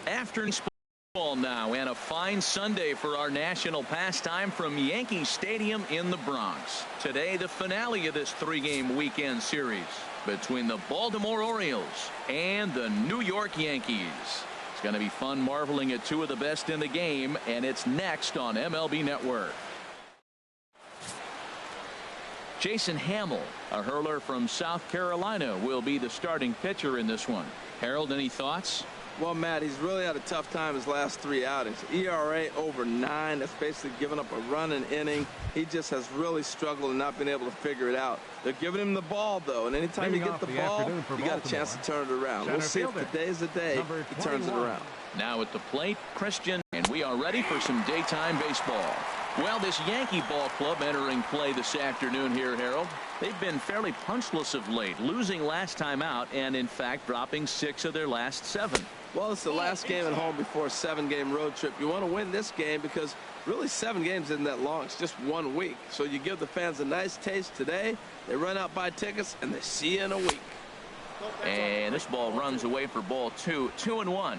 After baseball now, and a fine Sunday for our national pastime from Yankee Stadium in the Bronx. Today, the finale of this 3-game weekend series between the Baltimore Orioles and the New York Yankees. It's going to be fun marveling at two of the best in the game, and it's next on MLB Network. Jason Hamill, a hurler from South Carolina, will be the starting pitcher in this one. Harold, any thoughts? Well, Matt, he's really had a tough time his last 3 outings. ERA over 9. That's basically giving up a run an inning. He just has really struggled and not been able to figure it out. They're giving him the ball, though, and anytime you get the ball, you got a chance to turn it around. We'll see if today's the day he turns it around. Now at the plate, Christian, and we are ready for some daytime baseball. Well, this Yankee ball club entering play this afternoon here, Harold. They've been fairly punchless of late, losing last time out and, in fact, dropping 6 of their last 7. Well, it's the last game at home before a 7-game road trip. You want to win this game because really 7 games isn't that long. It's just 1 week. So you give the fans a nice taste today. They run out, buy tickets, and they see you in a week. And this ball runs away for ball 2. 2-1.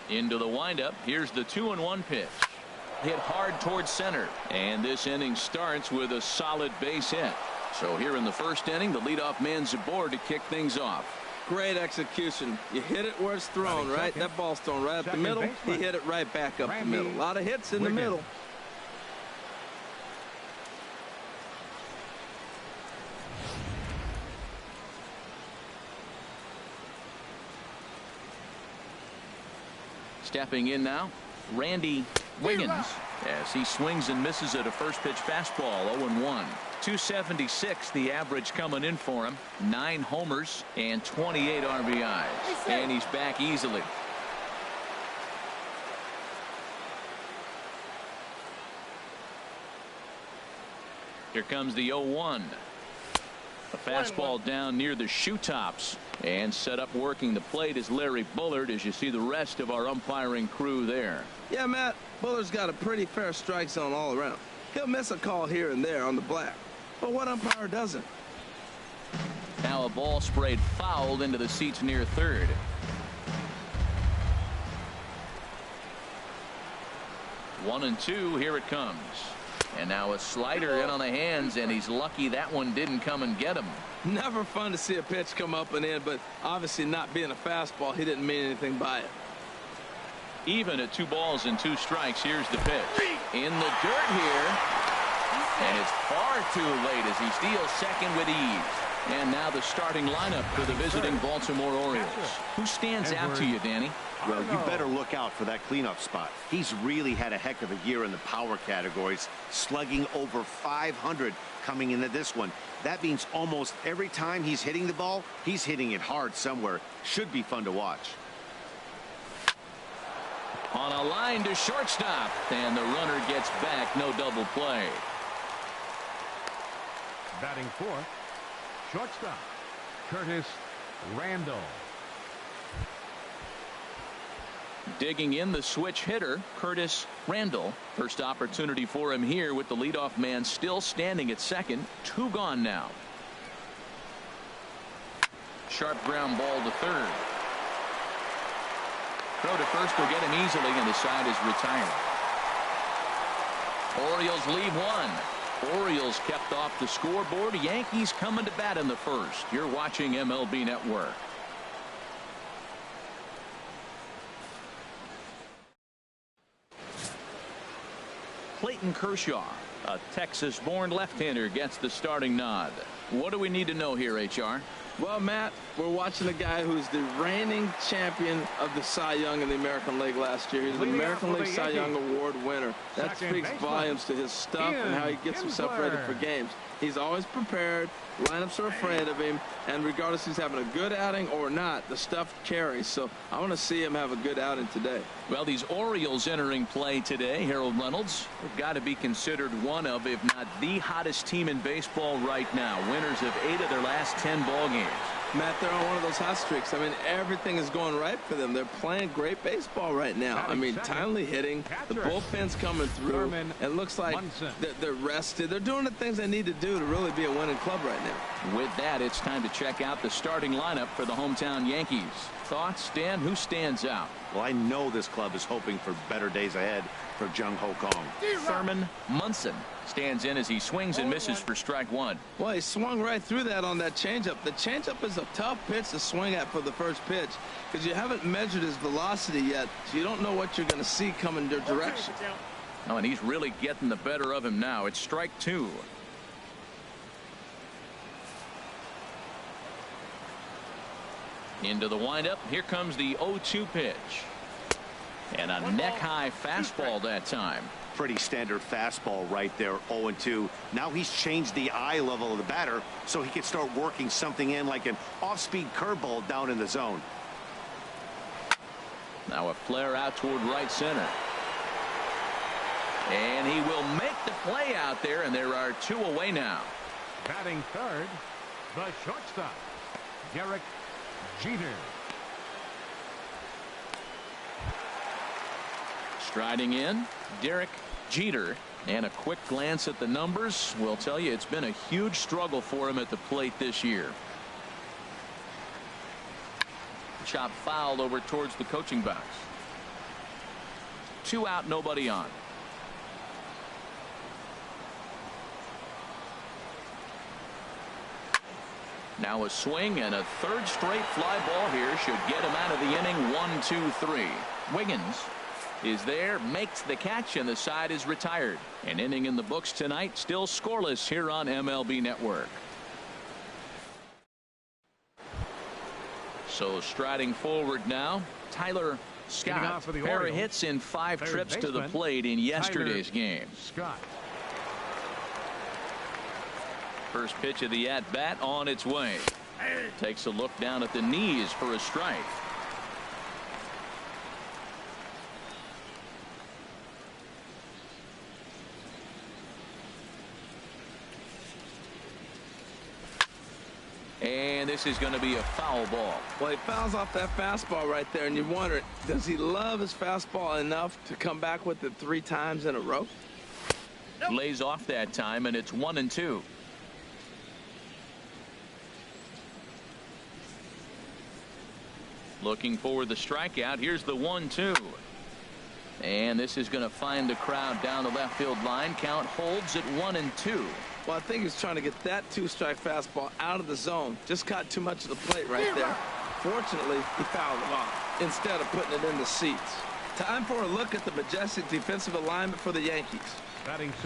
Into the windup. Here's the 2-1 pitch. Hit hard towards center. And this inning starts with a solid base hit. So here in the first inning, the leadoff man's aboard to kick things off. Great execution. You hit it where it's thrown, right? That ball's thrown right up the middle. He hit it right back up the middle. A lot of hits in the middle. Stepping in now, Randy Wiggins, as he swings and misses at a first pitch fastball. 0-1. 276 the average coming in for him. 9 homers and 28 RBIs. And he's back easily. Here comes the 0-1. A fastball down near the shoe tops. And set up working the plate is Larry Bullard, as you see the rest of our umpiring crew there. Yeah, Matt, Bullard's got a pretty fair strike zone all around. He'll miss a call here and there on the black. But what umpire doesn't? Now a ball sprayed fouled into the seats near third. One and two, here it comes. And now a slider in on the hands, and he's lucky that one didn't come and get him. Never fun to see a pitch come up and in, but obviously not being a fastball, he didn't mean anything by it. Even at 2 balls and 2 strikes, here's the pitch. In the dirt here. And it's far too late as he steals second with ease. And now the starting lineup for the visiting Baltimore Orioles. Who stands out to you, Danny? Well, you better look out for that cleanup spot. He's really had a heck of a year in the power categories, slugging over 500 coming into this one. That means almost every time he's hitting the ball, he's hitting it hard somewhere. Should be fun to watch. On a line to shortstop, and the runner gets back. No double play. Batting fourth, shortstop, Curtis Randall. Digging in the switch hitter, Curtis Randall. First opportunity for him here with the leadoff man still standing at second. 2 gone now. Sharp ground ball to third. Throw to first will get him easily, and the side is retired. Orioles leave 1. Orioles kept off the scoreboard. Yankees coming to bat in the first. You're watching MLB Network. Clayton Kershaw, a Texas-born left-hander, gets the starting nod. What do we need to know here, HR? Well, Matt, we're watching a guy who's the reigning champion of the Cy Young in the American League last year. He's the American League Cy Young Award winner. That speaks volumes to his stuff and how he gets himself ready for games. He's always prepared. Lineups are afraid of him, and regardless if he's having a good outing or not, the stuff carries. So I want to see him have a good outing today. Well, these Orioles entering play today, Harold Reynolds, have got to be considered one of, if not the hottest team in baseball right now. Winners of 8 of their last 10 ball games. Matt, they're on one of those hot streaks. I mean, everything is going right for them. They're playing great baseball right now. I mean, timely hitting. The bullpen's coming through. It looks like they're rested. They're doing the things they need to do to really be a winning club right now. With that, it's time to check out the starting lineup for the hometown Yankees. Thoughts, Dan? Who stands out? Well, I know this club is hoping for better days ahead for Jung Ho Kong. Thurman Munson stands in as he swings and misses for strike one. Well, he swung right through that on that changeup. The changeup is a tough pitch to swing at for the first pitch because you haven't measured his velocity yet, so you don't know what you're going to see coming your direction. Oh, and he's really getting the better of him now. It's strike two. Into the windup. Here comes the 0-2 pitch. And a neck-high fastball that time. Pretty standard fastball right there, 0-2. Now he's changed the eye level of the batter so he can start working something in like an off-speed curveball down in the zone. Now a flare out toward right center. And he will make the play out there, and there are two away now. Batting third, the shortstop, Derek Jeter. Striding in, Derek Jeter, and a quick glance at the numbers will tell you it's been a huge struggle for him at the plate this year. Chop foul over towards the coaching box. 2 out, nobody on. Now a swing and a third straight fly ball here should get him out of the inning. 1, 2, 3. Wiggins is there, makes the catch, and the side is retired. An inning in the books tonight, still scoreless here on MLB Network. So striding forward now, Tyler Scott. Pair of hits in 5 trips to the plate in yesterday's game. Scott. First pitch of the at-bat on its way. Takes a look down at the knees for a strike. And this is going to be a foul ball. Well, he fouls off that fastball right there, and you wonder, does he love his fastball enough to come back with it 3 times in a row? Nope. Lays off that time, and it's 1 and 2. Looking for the strikeout. Here's the 1-2. And this is going to find the crowd down the left field line. Count holds at 1 and 2. Well, I think he's trying to get that 2-strike fastball out of the zone. Just caught too much of the plate right there. Fortunately, he fouled it off instead of putting it in the seats. Time for a look at the majestic defensive alignment for the Yankees.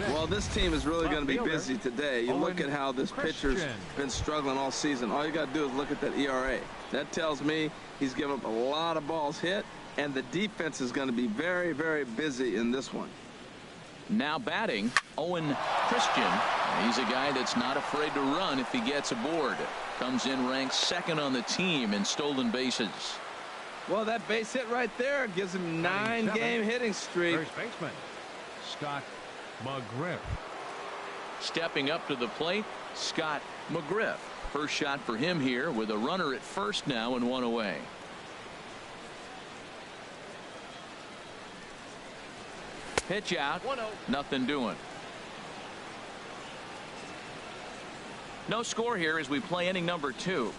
Well, this team is really going to be busy today. You look at how this pitcher's been struggling all season. All you got to do is look at that ERA. That tells me he's given up a lot of balls hit, and the defense is going to be very, very busy in this one. Now batting, Owen Christian. He's a guy that's not afraid to run if he gets aboard. Comes in ranked 2nd on the team in stolen bases. Well, that base hit right there gives him 9-game hitting streak. First baseman, Scott McGriff. Stepping up to the plate, Scott McGriff. First shot for him here with a runner at first now and 1 away. Pitch out. 1-0. Nothing doing. No score here as we play inning number 2.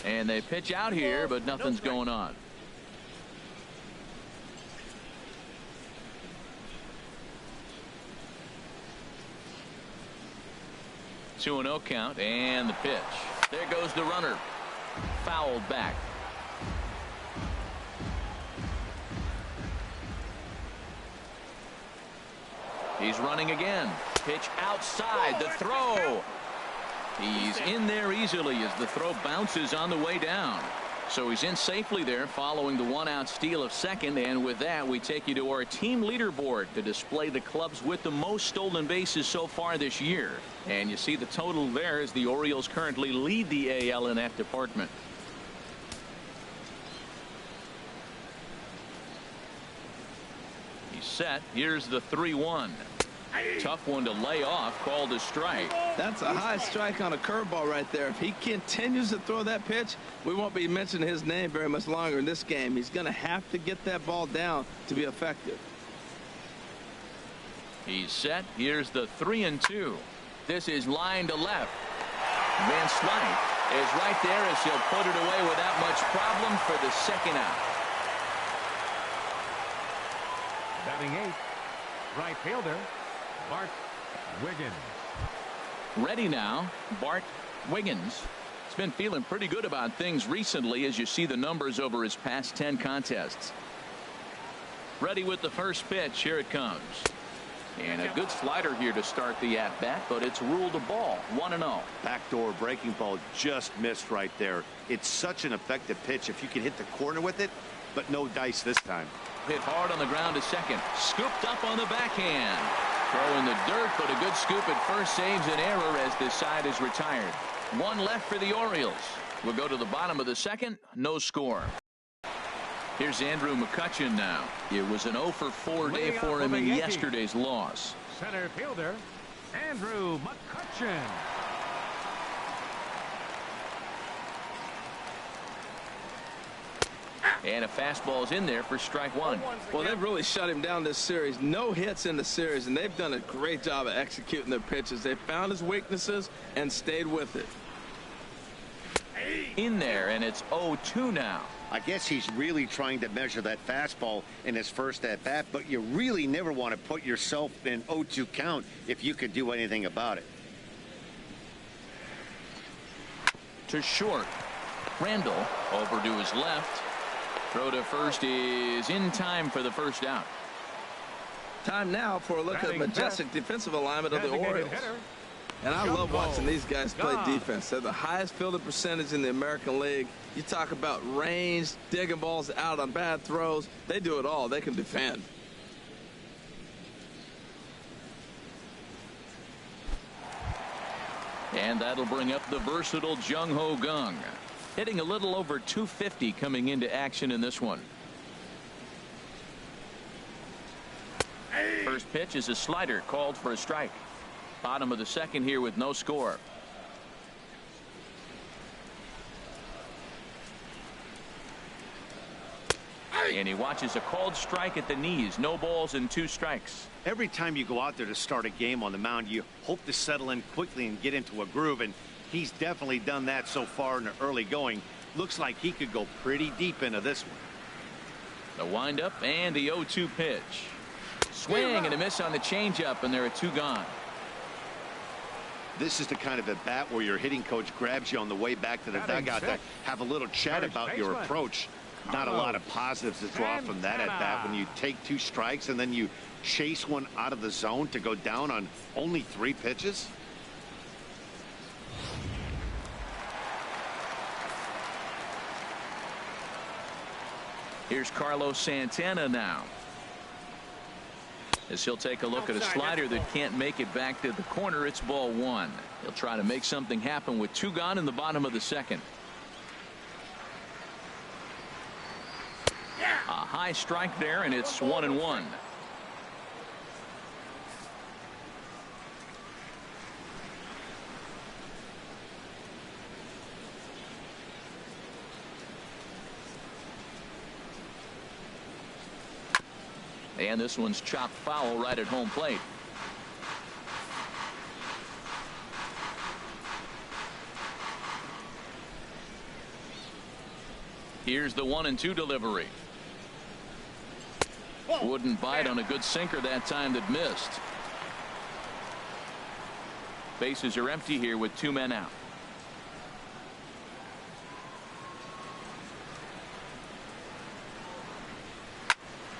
And they pitch out here, but nothing's going on. Two 2-0 count, and the pitch. There goes the runner. Fouled back. He's running again. Pitch outside. The throw. He's in there easily as the throw bounces on the way down. So he's in safely there following the 1-out steal of second. And with that, we take you to our team leaderboard to display the clubs with the most stolen bases so far this year. And you see the total there as the Orioles currently lead the AL in that department. He's set. Here's the 3-1. Tough one to lay off, called a strike. That's a high strike on a curveball right there. If he continues to throw that pitch, we won't be mentioning his name very much longer in this game. He's going to have to get that ball down to be effective. He's set. Here's the 3-2. This is line to left. Van Slyke is right there as he'll put it away without much problem for the second out. Batting 8th, right fielder, Bart Wiggins. Ready now, Bart Wiggins. He's been feeling pretty good about things recently as you see the numbers over his past 10 contests. Ready with the first pitch. Here it comes. And a good slider here to start the at-bat, but it's ruled a ball. 1-0. Backdoor breaking ball just missed right there. It's such an effective pitch if you can hit the corner with it, but no dice this time. Hit hard on the ground to second. Scooped up on the backhand. Throw in the dirt, but a good scoop at first saves an error as this side is retired. One left for the Orioles. We'll go to the bottom of the second. No score. Here's Andrew McCutchen now. It was an 0-for-4 day for him in yesterday's loss. Center fielder, Andrew McCutchen. And a fastball's in there for strike one. Well, they've really shut him down this series. No hits in the series, and they've done a great job of executing their pitches. They found his weaknesses and stayed with it. In there, and it's 0-2 now. I guess he's really trying to measure that fastball in his first at-bat, but you really never want to put yourself in 0-2 count if you could do anything about it. To short. Randall over to his left. Throw to first is in time for the first out. Time now for a look at the majestic defensive alignment of the Orioles. And I love watching these guys play defense. They're the highest fielding percentage in the American League. You talk about range, digging balls out on bad throws. They do it all. They can defend. And that'll bring up the versatile Jung-Ho Kang. Hitting a little over 250 coming into action in this one. First pitch is a slider called for a strike. Bottom of the second here with no score. And he watches a called strike at the knees. No balls and 2 strikes. Every time you go out there to start a game on the mound, you hope to settle in quickly and get into a groove, and he's definitely done that so far in the early going. Looks like he could go pretty deep into this one. The windup and the 0-2 pitch. Swing and a miss on the changeup, and there are 2 gone. This is the kind of at bat where your hitting coach grabs you on the way back to the dugout to have a little chat about your approach. Not a lot of positives to draw from that at bat when you take 2 strikes and then you chase one out of the zone to go down on only 3 pitches. Here's Carlos Santana now. As he'll take a look at a slider that can't make it back to the corner. It's ball 1. He'll try to make something happen with 2 gone in the bottom of the second. A high strike there, and it's 1-1. And this one's chopped foul right at home plate. Here's the 1-2 delivery. Wouldn't bite on a good sinker that time that missed. Bases are empty here with 2 men out.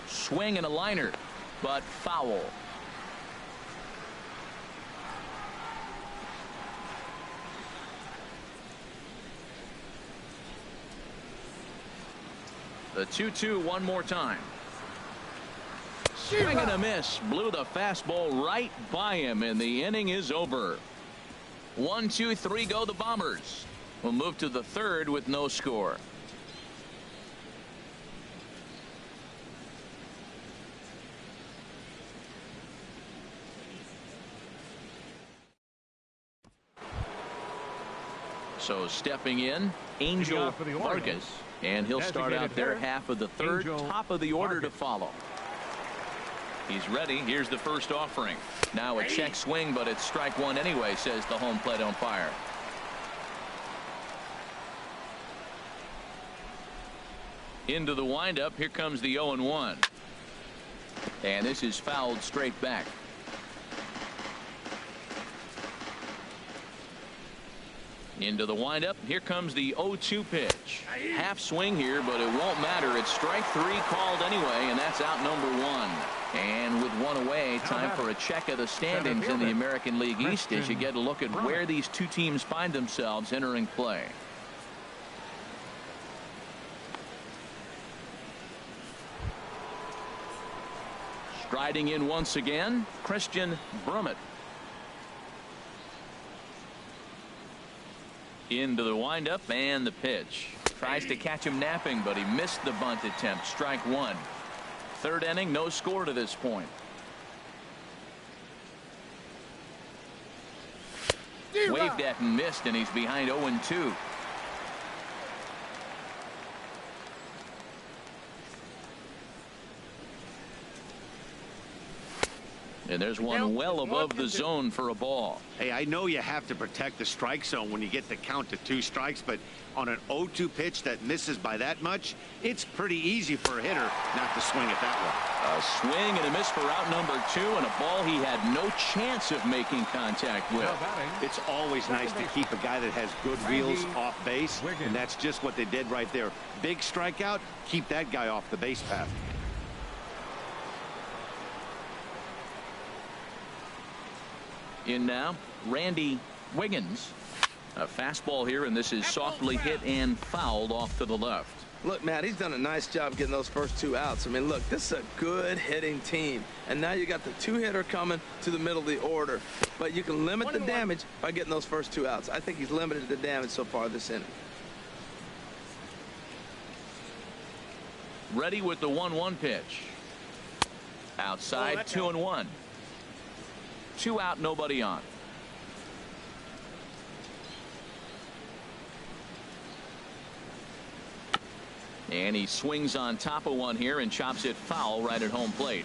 Swing and a liner, but foul. The 2-2 one more time. Swing and a miss. Blew the fastball right by him, and the inning is over. 1, 2, 3 go the Bombers. We'll move to the third with no score. So stepping in, Angel Vargas, and he'll start out their half of the third. Top of the order to follow. He's ready. Here's the first offering. Now a check swing, but it's strike one anyway, says the home plate umpire. Into the windup. Here comes the 0-1. And this is fouled straight back. Into the windup. Here comes the 0-2 pitch. Half swing here, but it won't matter. It's strike three called anyway, and that's out number one. And with one away, time for a check of the standings in the American League East as you get a look at where these two teams find themselves entering play. Striding in once again, Christian Brummett. Into the windup and the pitch. Tries to catch him napping, but he missed the bunt attempt. Strike one. Third inning, no score to this point. Waved at and missed, and he's behind 0-2. And there's one well above the zone for a ball. Hey, I know you have to protect the strike zone when you get the count to 2 strikes, but on an 0-2 pitch that misses by that much, it's pretty easy for a hitter not to swing at that one. A swing and a miss for out number 2, and a ball he had no chance of making contact with. It's always nice to keep a guy that has good wheels off base, and that's just what they did right there. Big strikeout, keep that guy off the base path. In now, Randy Wiggins. A fastball here, and this is softly hit and fouled off to the left. Look, Matt, he's done a nice job getting those first 2 outs. I mean, look, this is a good hitting team. And now you got the 2-hitter coming to the middle of the order. But you can limit the damage by getting those first 2 outs. I think he's limited the damage so far this inning. Ready with the 1-1 pitch. Outside, 2-1. 2 out, nobody on. And he swings on top of one here and chops it foul right at home plate.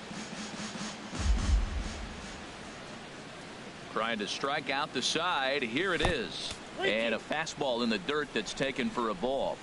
Trying to strike out the side. Here it is. And a fastball in the dirt that's taken for a ball.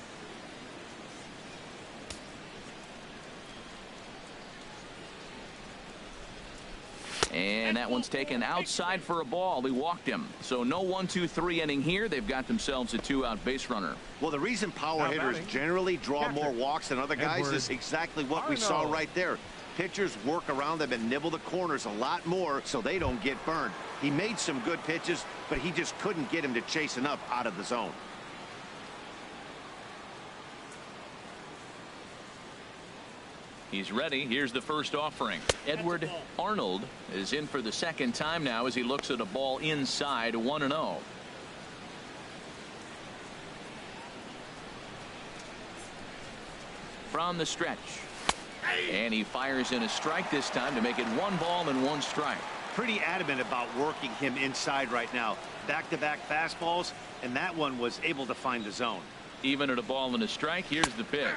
And that one's taken outside for a ball. He walked him. So no 1-2-3 inning here. They've got themselves a 2-out base runner. Well, the reason power hitters generally draw more walks than other guys is exactly what we saw right there. Pitchers work around them and nibble the corners a lot more so they don't get burned. He made some good pitches, but he just couldn't get him to chase enough out of the zone. He's ready. Here's the first offering. Edward Arnold is in for the second time now as he looks at a ball inside. 1-0. From the stretch. And he fires in a strike this time to make it 1 ball and 1 strike. Pretty adamant about working him inside right now. Back-to-back fastballs, and that one was able to find the zone. Even at a ball and a strike, here's the pitch.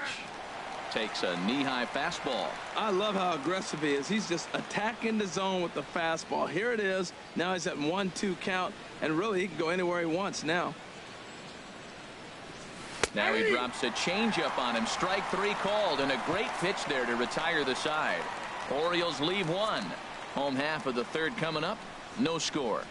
Takes a knee-high fastball. I love how aggressive he is. He's just attacking the zone with the fastball. Here it is. Now he's at 1-2 count, and really he can go anywhere he wants now. Now he drops a changeup on him. Strike 3 called, and a great pitch there to retire the side. Orioles leave 1. Home half of the third coming up. No score.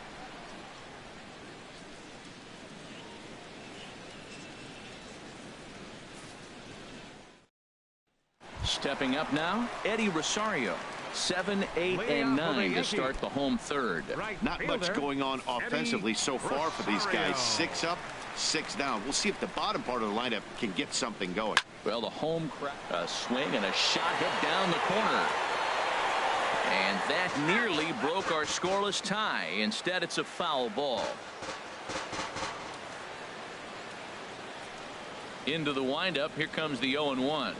Stepping up now, Eddie Rosario. 7, 8, and 9 to start the home third. Not much going on offensively so far for these guys. 6 up, 6 down. We'll see if the bottom part of the lineup can get something going. Well, the home crowd, a swing and a shot hit down the corner. And that nearly broke our scoreless tie. Instead, it's a foul ball. Into the windup. Here comes the 0-1.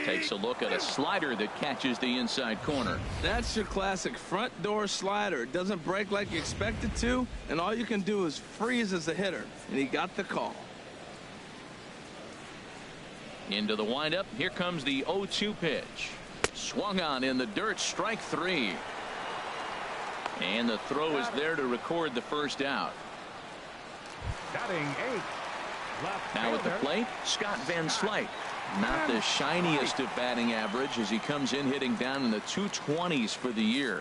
Takes a look at a slider that catches the inside corner. That's your classic front door slider. It doesn't break like you expect it to, and all you can do is freeze as a hitter, and he got the call. Into the windup. Here comes the 0-2 pitch. Swung on in the dirt. Strike three. And the throw is there to record the first out. Batting 8th. Now at the plate, Scott Van Slyke. Not the shiniest of batting average as he comes in hitting down in the 220s for the year.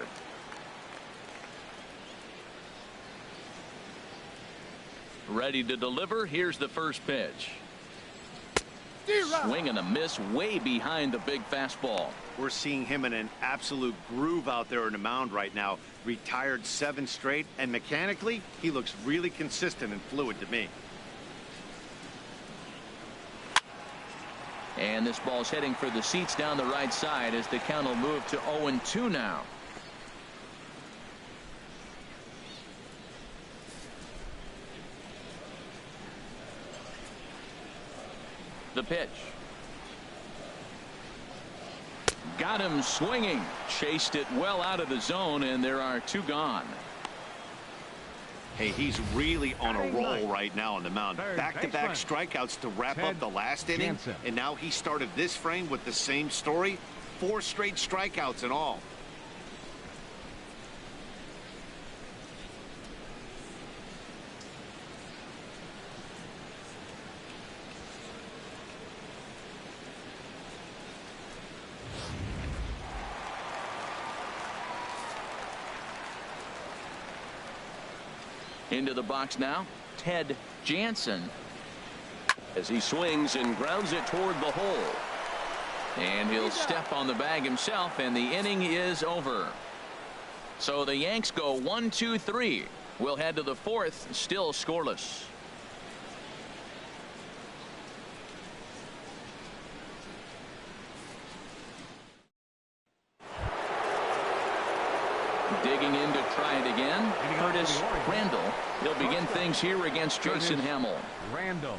Ready to deliver. Here's the first pitch. Swing and a miss way behind the big fastball. We're seeing him in an absolute groove out there in the mound right now. Retired 7 straight, and mechanically, he looks really consistent and fluid to me. And this ball's heading for the seats down the right side as the count will move to 0-2 now. The pitch. Got him swinging. Chased it well out of the zone, and there are 2 gone. Hey, he's really on a roll right now on the mound. Back-to-back strikeouts to wrap up the last inning, and now he started this frame with the same story. 4 straight strikeouts in all. Into the box now, Ted Jansen, as he swings and grounds it toward the hole. And he'll step on the bag himself, and the inning is over. So the Yanks go 1-2-3. We'll head to the 4th, still scoreless. Digging in to try it again, Curtis Randall. He'll begin things here against Jason Hamill. Randall.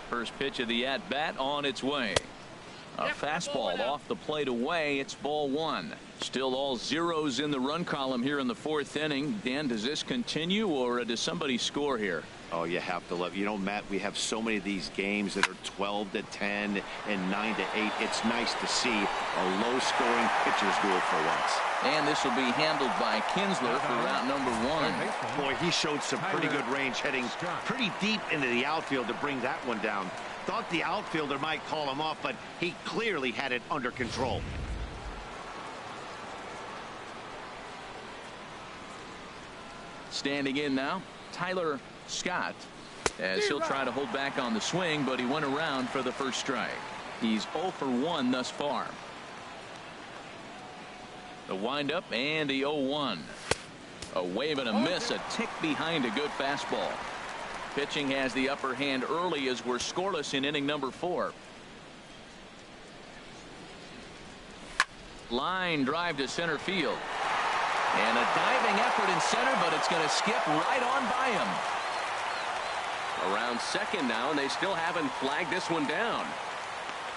First pitch of the at-bat on its way. A fastball off the plate away. It's ball 1. Still all zeros in the run column here in the 4th inning. Dan, does this continue, or does somebody score here? Oh, you have to love. You know, Matt, we have so many of these games that are 12-10 and 9-8. It's nice to see a low-scoring pitcher's duel for once. And this will be handled by Kinsler for route number 1. Boy, he showed some pretty good range, heading pretty deep into the outfield to bring that one down. Thought the outfielder might call him off, but he clearly had it under control. Standing in now, Tyler Scott, as he'll try to hold back on the swing, but he went around for the first strike. He's 0 for 1 thus far. The windup and the 0-1. A wave and a miss, a tick behind a good fastball. Pitching has the upper hand early as we're scoreless in inning number 4. Line drive to center field. And a diving effort in center, but it's going to skip right on by him. Around second now, and they still haven't flagged this one down.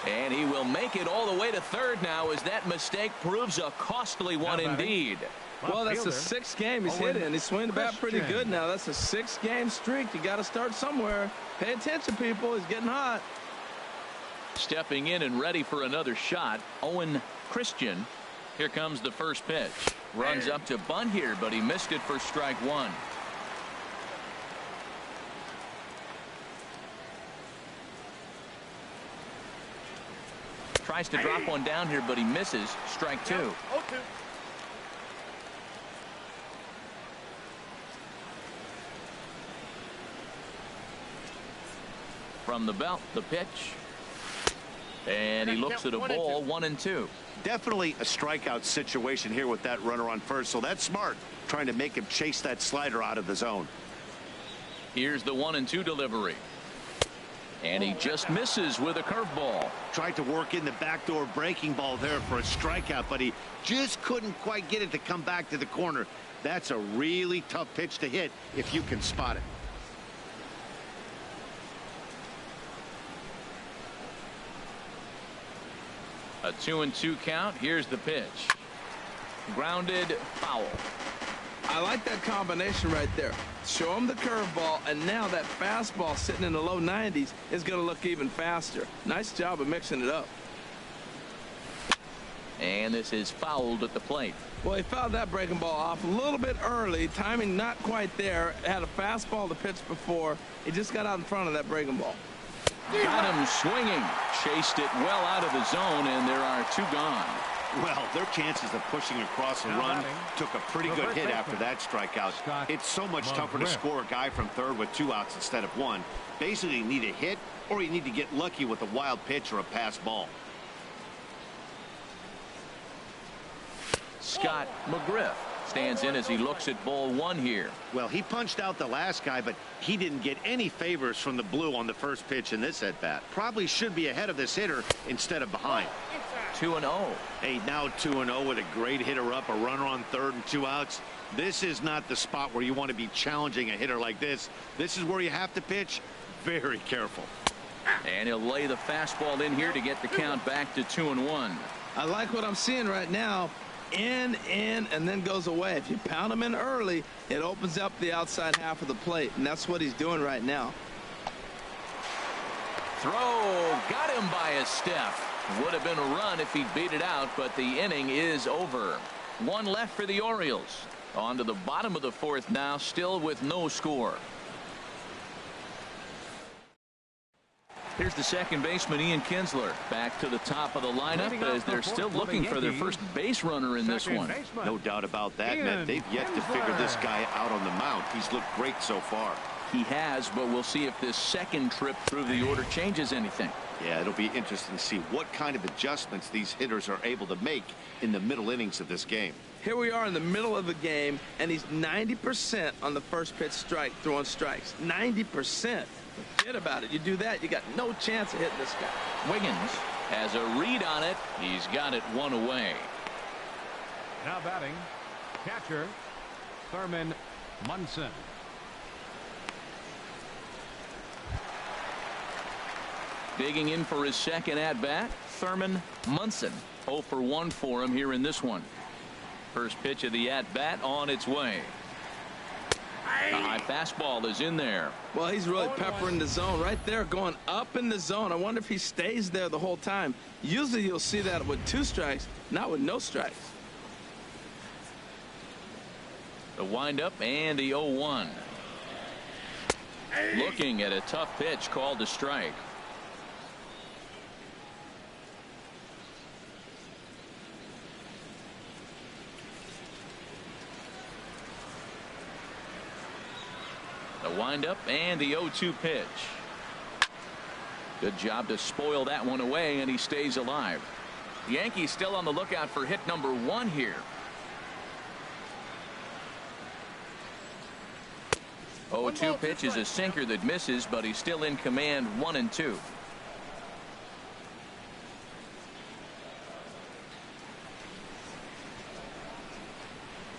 And he will make it all the way to third now, as that mistake proves a costly one indeed. Well, that's the 6th game he's hit in. He's swinging the bat pretty good now. That's a 6-game streak. You got to start somewhere. Pay attention, people. He's getting hot. Stepping in and ready for another shot, Owen Christian. Here comes the first pitch. Runs up to bunt here, but he missed it for strike 1. Tries to drop one down here, but he misses. Strike 2. From the belt, the pitch. And he looks at a ball, 1-2. Definitely a strikeout situation here with that runner on first, so that's smart, trying to make him chase that slider out of the zone. Here's the 1-2 delivery. And he just misses with a curveball. Tried to work in the backdoor breaking ball there for a strikeout, but he just couldn't quite get it to come back to the corner. That's a really tough pitch to hit if you can spot it. A 2-2 count. Here's the pitch. Grounded foul. I like that combination right there. Show him the curveball, and now that fastball sitting in the low 90s is going to look even faster. Nice job of mixing it up. And this is fouled at the plate. Well, he fouled that breaking ball off a little bit early. Timing not quite there. Had a fastball to pitch before. He just got out in front of that breaking ball. Got him swinging. Chased it well out of the zone, and there are 2 gone. Well, their chances of pushing across a run took a pretty good hit after that strikeout. It's so much tougher to score a guy from third with 2 outs instead of 1. Basically, you need a hit, or you need to get lucky with a wild pitch or a pass ball. Scott McGriff stands in as he looks at ball 1 here. Well, he punched out the last guy, but he didn't get any favors from the blue on the first pitch in this at-bat. Probably should be ahead of this hitter instead of behind. 2-0. Hey, now 2-0 with a great hitter up, a runner on third and 2 outs. This is not the spot where you want to be challenging a hitter like this. This is where you have to pitch very careful. And he'll lay the fastball in here to get the count back to 2-1. I like what I'm seeing right now. In, and then goes away. If you pound him in early, it opens up the outside half of the plate, and that's what he's doing right now. Throw. Got him by a step. Would have been a run if he'd beat it out, but the inning is over. 1 left for the Orioles. On to the bottom of the 4th now, still with no score. Here's the second baseman, Ian Kinsler, back to the top of the lineup as they're still looking for their first base runner in this one. No doubt about that, Matt. They've yet to figure this guy out on the mound. He's looked great so far. He has, but we'll see if this second trip through the order changes anything. Yeah, it'll be interesting to see what kind of adjustments these hitters are able to make in the middle innings of this game. Here we are in the middle of the game, and he's 90% on the first pitch strike, throwing strikes. 90%. Forget about it. You do that, you got no chance of hitting this guy. Wiggins has a read on it. He's got it 1 away. Now batting, catcher, Thurman Munson. Digging in for his second at-bat, Thurman Munson. 0 for 1 for him here in this one. First pitch of the at-bat on its way. A high fastball is in there. Well, he's really peppering the zone right there, going up in the zone. I wonder if he stays there the whole time. Usually you'll see that with 2 strikes, not with no strikes. The windup and the 0-1. Looking at a tough pitch called a strike. The windup and the 0-2 pitch. Good job to spoil that one away, and he stays alive. The Yankees still on the lookout for hit number 1 here. 0-2 pitch is a sinker that misses, but he's still in command 1-2.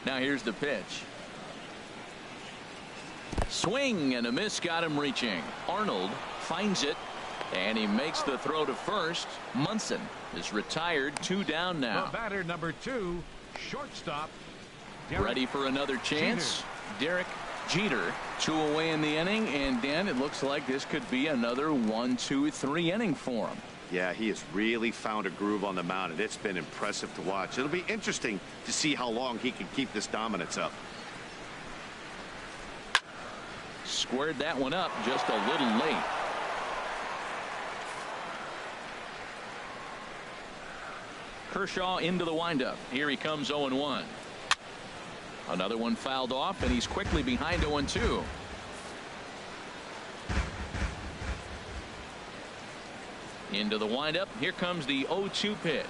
Now here's the pitch. Swing and a miss got him reaching. Arnold finds it, and he makes the throw to first. Munson is retired, 2 down now. The batter number 2, shortstop. Ready for another chance. Derek Jeter, 2 away in the inning, and Dan, it looks like this could be another 1-2-3 inning for him. Yeah, he has really found a groove on the mound, and it's been impressive to watch. It'll be interesting to see how long he can keep this dominance up. Squared that one up just a little late. Kershaw into the windup. Here he comes 0-1. Another one fouled off, and he's quickly behind 0-2. Into the windup. Here comes the 0-2 pitch.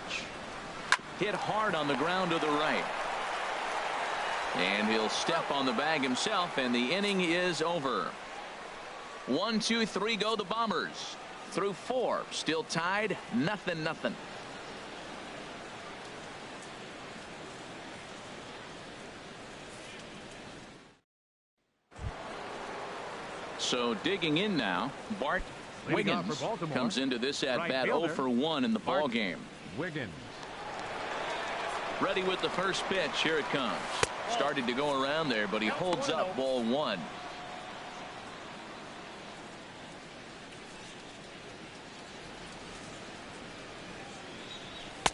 Hit hard on the ground to the right. And he'll step on the bag himself, and the inning is over. 1, 2, 3 go the Bombers. Through 4. Still tied. 0-0. So digging in now, Bart Wiggins comes into this at bat 0 for 1 in the ball game. Wiggins. Ready with the first pitch. Here it comes. Started to go around there, but he holds up ball one.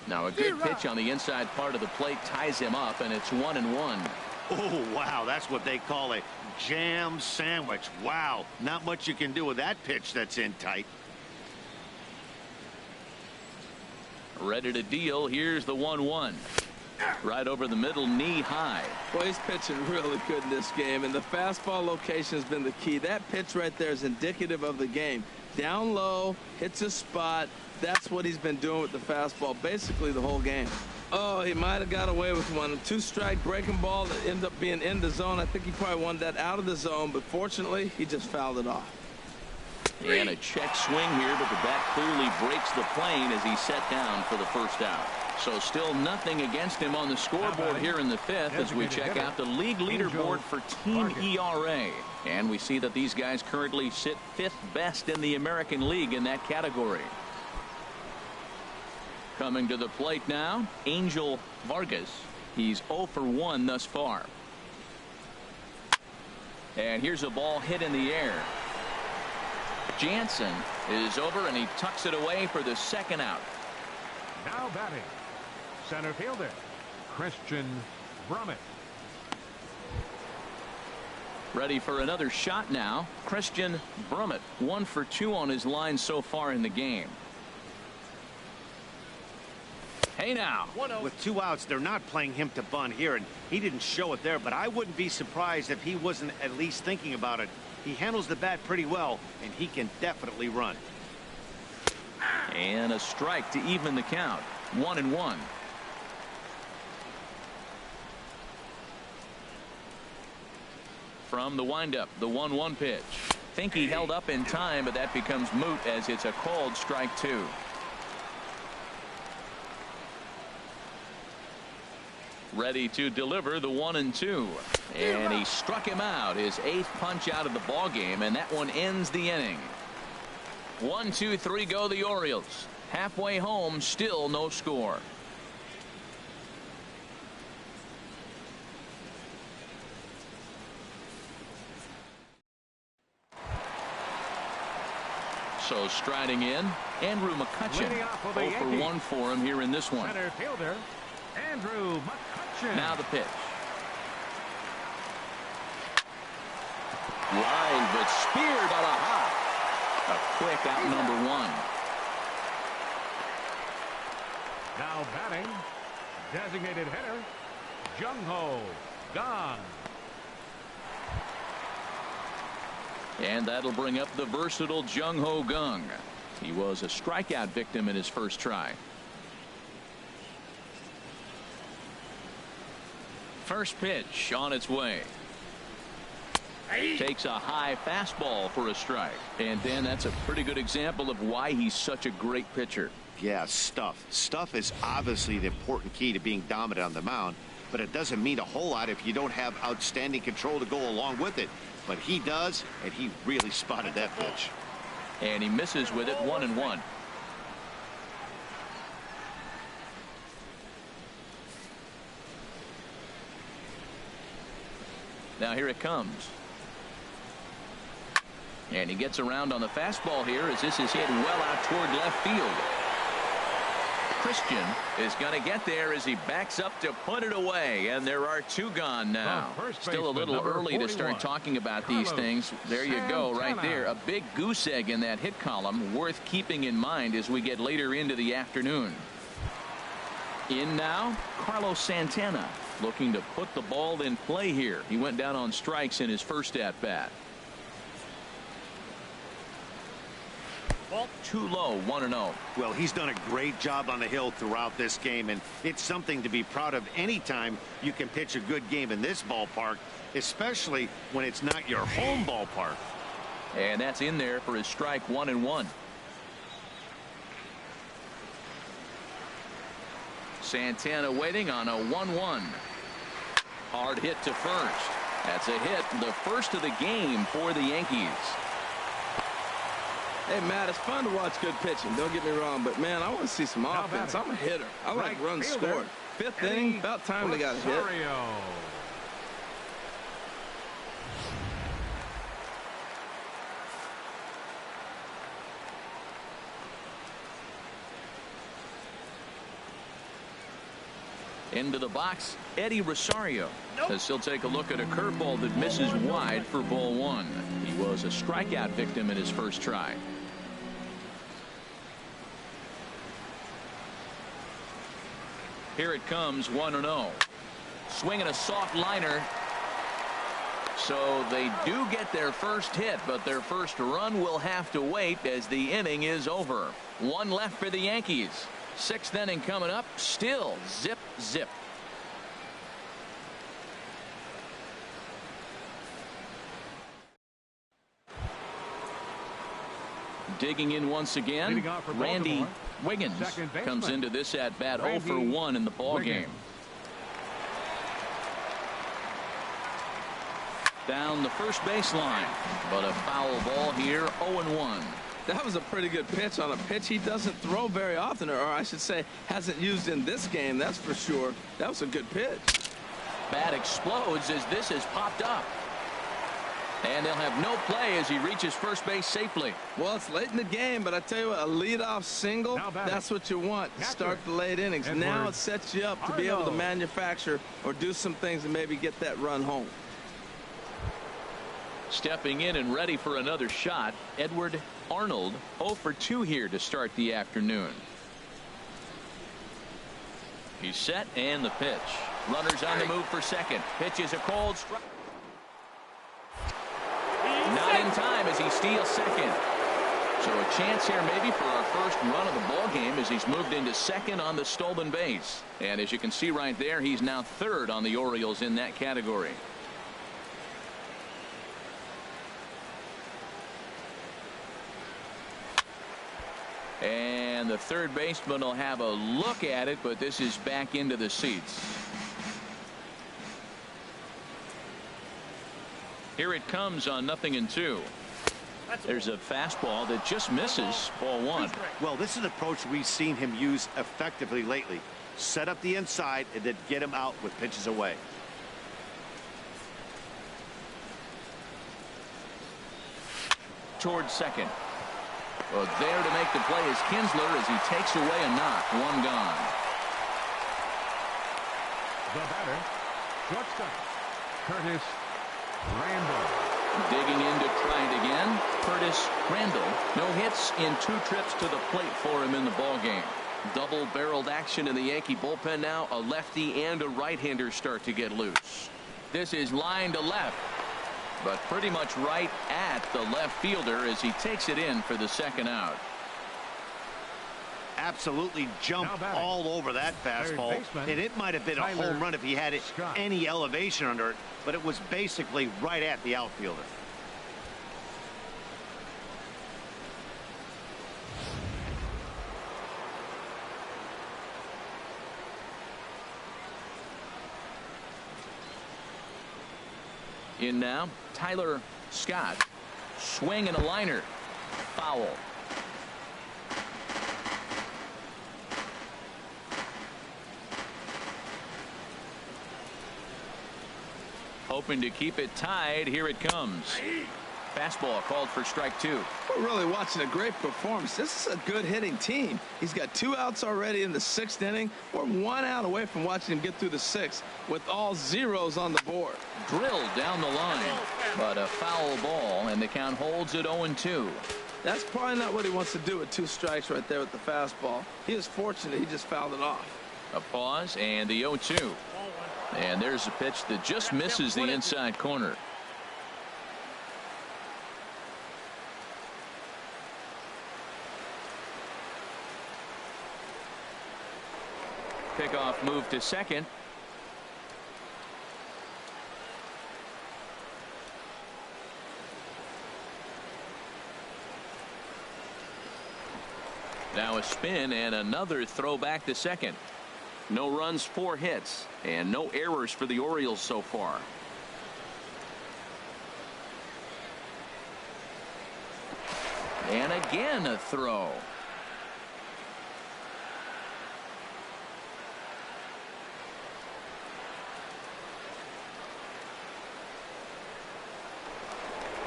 Now a good pitch on the inside part of the plate ties him up, and it's 1-1. Oh, wow. That's what they call a jam sandwich. Wow. Not much you can do with that pitch that's in tight. Ready to deal. Here's the 1-1. Right over the middle, knee high. Well, he's pitching really good in this game, and the fastball location has been the key. That pitch right there is indicative of the game. Down low, hits a spot. That's what he's been doing with the fastball basically the whole game. Oh, he might have got away with one. 2-strike breaking ball that ended up being in the zone. I think he probably wanted that out of the zone, but fortunately, he just fouled it off. And a check swing here, but the bat clearly breaks the plane as he's set down for the first out. So still nothing against him on the scoreboard here in the fifth as we check out the league leaderboard for team ERA. And we see that these guys currently sit fifth best in the American League in that category. Coming to the plate now, Angel Vargas. He's 0 for 1 thus far. And here's a ball hit in the air. Jansen is over, and he tucks it away for the second out. Now batting, center fielder Christian Brummett. Ready for another shot now. Christian Brummett, 1 for 2 on his line so far in the game. Hey now. With 2 outs, they're not playing him to bunt here, and he didn't show it there, but I wouldn't be surprised if he wasn't at least thinking about it. He handles the bat pretty well, and he can definitely run. And a strike to even the count. 1-1. From the windup, the 1-1 pitch. Think he held up in time, but that becomes moot as it's a called strike 2. Ready to deliver the 1-2, and he struck him out, his 8th punch out of the ball game, and that one ends the inning. 1, 2, 3 go the Orioles. Halfway home, still no score. So striding in, Andrew McCutchen. 0 for 1 for him here in this one. Center fielder Andrew McCutchen. Now the pitch. Line, but speared on a hop. A quick out number 1. Now batting, designated hitter Jung-Ho Kang. And that'll bring up the versatile Jung-Ho Kang. He was a strikeout victim in his first try. First pitch on its way. Takes a high fastball for a strike. And then that's a pretty good example of why he's such a great pitcher. Yeah, stuff. Stuff is obviously the important key to being dominant on the mound, but it doesn't mean a whole lot if you don't have outstanding control to go along with it. But he does, and he really spotted that pitch. And he misses with it. 1-1. Now here it comes. And he gets around on the fastball here as this is hit well out toward left field. Christian is going to get there as he backs up to put it away, and there are 2 gone now. Still a little early to start talking about these things. There you go, right there. A big goose egg in that hit column, worth keeping in mind as we get later into the afternoon. In now, Carlos Santana, looking to put the ball in play here. He went down on strikes in his first at bat. Too low. 1-0. Well, he's done a great job on the hill throughout this game, and it's something to be proud of anytime you can pitch a good game in this ballpark, especially when it's not your home ballpark. And that's in there for his strike. 1-1. Santana waiting on a 1-1. Hard hit to first. That's a hit, the first of the game for the Yankees. Hey, Matt, it's fun to watch good pitching. Don't get me wrong, but, man, I want to see some offense. I'm a hitter. I like runs scored. Fifth inning, about time they got a hit. Into the box, Eddie Rosario, as he'll take a look at a curveball that misses wide for ball one. He was a strikeout victim in his first try. Here it comes, 1-0. Swinging a soft liner. So they do get their first hit, but their first run will have to wait as the inning is over. One left for the Yankees. Sixth inning coming up. Still zip zip. Digging in once again, Randy Wiggins comes into this at bat 0 for 1 in the ball game. Down the first baseline, but a foul ball here. 0-1. That was a pretty good pitch on a pitch he doesn't throw very often, or I should say hasn't used in this game, that's for sure. That was a good pitch. Bat explodes as this has popped up. And they'll have no play as he reaches first base safely. Well, it's late in the game, but I tell you what, a leadoff single, that's what you want to start the late innings. Now it sets you up to be able to manufacture or do some things and maybe get that run home. Stepping in and ready for another shot, Edward Arnold, 0 for 2 here to start the afternoon. He's set, and the pitch. Runners on the move for second. Pitch is a cold strike. Not in time as he steals second. So a chance here maybe for our first run of the ball game as he's moved into second on the stolen base. And as you can see right there, he's now third on the Orioles in that category. And the third baseman will have a look at it, but this is back into the seats. Here it comes on 0-2. There's a fastball that just misses ball one. Well, this is an approach we've seen him use effectively lately. Set up the inside and then get him out with pitches away. Towards second. Well, there to make the play is Kinsler as he takes away a knock. One gone. The batter, shortstop, Curtis Randall. Digging in to try it again. Curtis Randall. No hits in 2 trips to the plate for him in the ballgame. Double-barreled action in the Yankee bullpen now. A lefty and a right-hander start to get loose. This is line to left, but pretty much right at the left fielder as he takes it in for the second out. Absolutely jumped all over that fastball, and it might have been a home run if he had any elevation under it, but it was basically right at the outfielder. In now, Tyler Scott. Swing and a liner. Foul. Hoping to keep it tied. Here it comes. Fastball called for strike 2. We're really watching a great performance. This is a good hitting team. He's got 2 outs already in the 6th inning. We're 1 out away from watching him get through the 6th with all zeros on the board. Drilled down the line, but a foul ball, and the count holds at 0-2. That's probably not what he wants to do with 2 strikes right there with the fastball. He is fortunate he just fouled it off. A pause and the 0-2. And there's a pitch that just misses the inside corner. Pickoff move to second. Now a spin and another throw back to second. No runs, 4 hits, and no errors for the Orioles so far. And again a throw.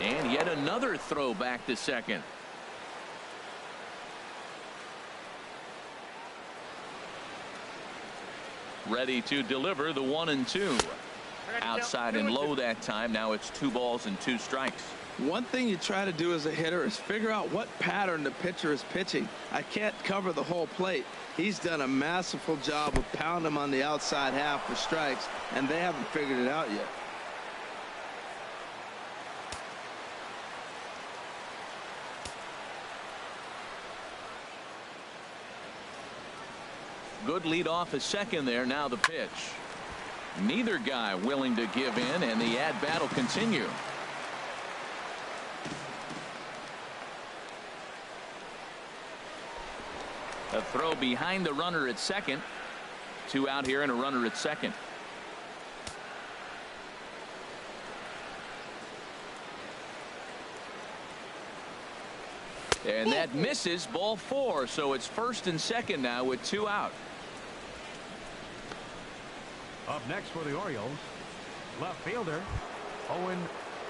And yet another throw back to second. Ready to deliver the 1-2. Outside and low that time. Now it's 2 balls and 2 strikes. One thing you try to do as a hitter is figure out what pattern the pitcher is pitching. I can't cover the whole plate. He's done a masterful job of pounding him on the outside half for strikes, and they haven't figured it out yet. Good lead off a second there. Now the pitch. Neither guy willing to give in, and the at-bat will continue. A throw behind the runner at second. 2 out here and a runner at second. And that misses. Ball 4. So it's first and second now with 2 out. Up next for the Orioles, left fielder Owen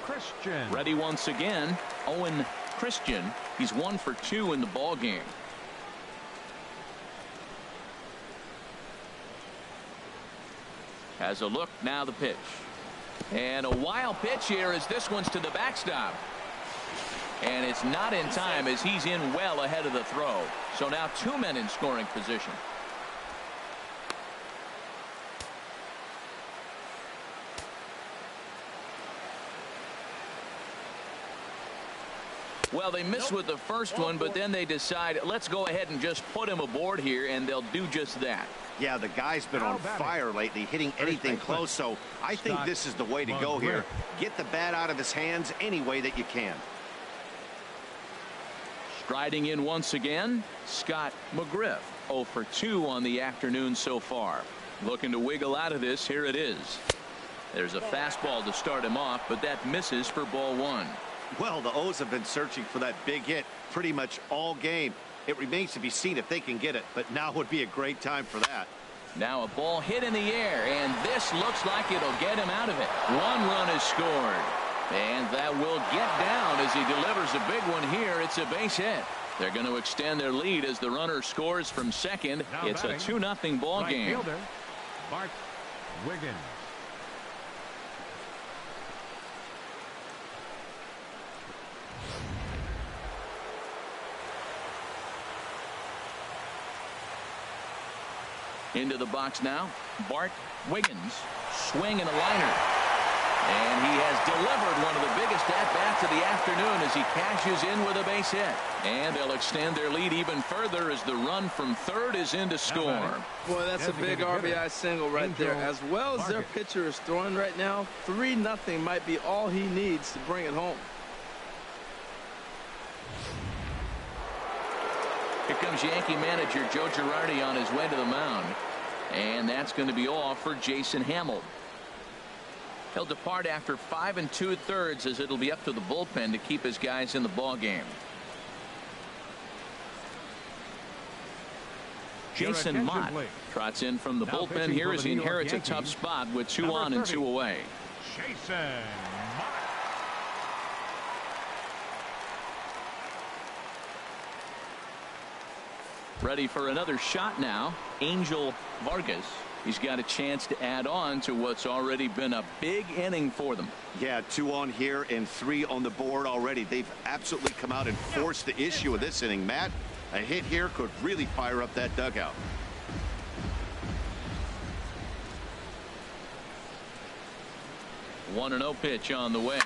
Christian. Ready once again. Owen Christian. He's 1 for 2 in the ball game. Has a look. Now the pitch. And a wild pitch here as this one's to the backstop. And it's not in time as he's in well ahead of the throw. So now 2 men in scoring position. Well, they missed with the first one, but then they decide, let's go ahead and just put him aboard here, and they'll do just that. Yeah, the guy's been on fire lately, hitting anything close, so I think this is the way to go here. Get the bat out of his hands any way that you can. Striding in once again, Scott McGriff. 0 for 2 on the afternoon so far. Looking to wiggle out of this. Here it is. There's a fastball to start him off, but that misses for ball 1. Well, the O's have been searching for that big hit pretty much all game. It remains to be seen if they can get it, but now would be a great time for that. Now a ball hit in the air, and this looks like it'll get him out of it. 1 run is scored, and that will get down as he delivers a big one here. It's a base hit. They're going to extend their lead as the runner scores from second. Now it's batting, a 2-0 ball right game. Fielder, Bart Wiggins. Into the box now, Bart Wiggins. Swing and a liner. And he has delivered one of the biggest at-bats of the afternoon as he cashes in with a base hit. And they'll extend their lead even further as the run from third is in to score. Boy, that's a big RBI single right there. As well as their pitcher is throwing right now, 3-0 might be all he needs to bring it home. Here comes Yankee manager Joe Girardi on his way to the mound. And that's going to be all for Jason Hamill. He'll depart after 5 2/3 as it'll be up to the bullpen to keep his guys in the ball game. Jason Mott trots in from the bullpen here as he inherits a tough spot with 2 on and 2 away. Jason Mott. Ready for another shot now. Angel Vargas. He's got a chance to add on to what's already been a big inning for them. Yeah, 2 on here and 3 on the board already. They've absolutely come out and forced the issue of this inning. Matt, a hit here could really fire up that dugout. One 1-0 pitch on the way.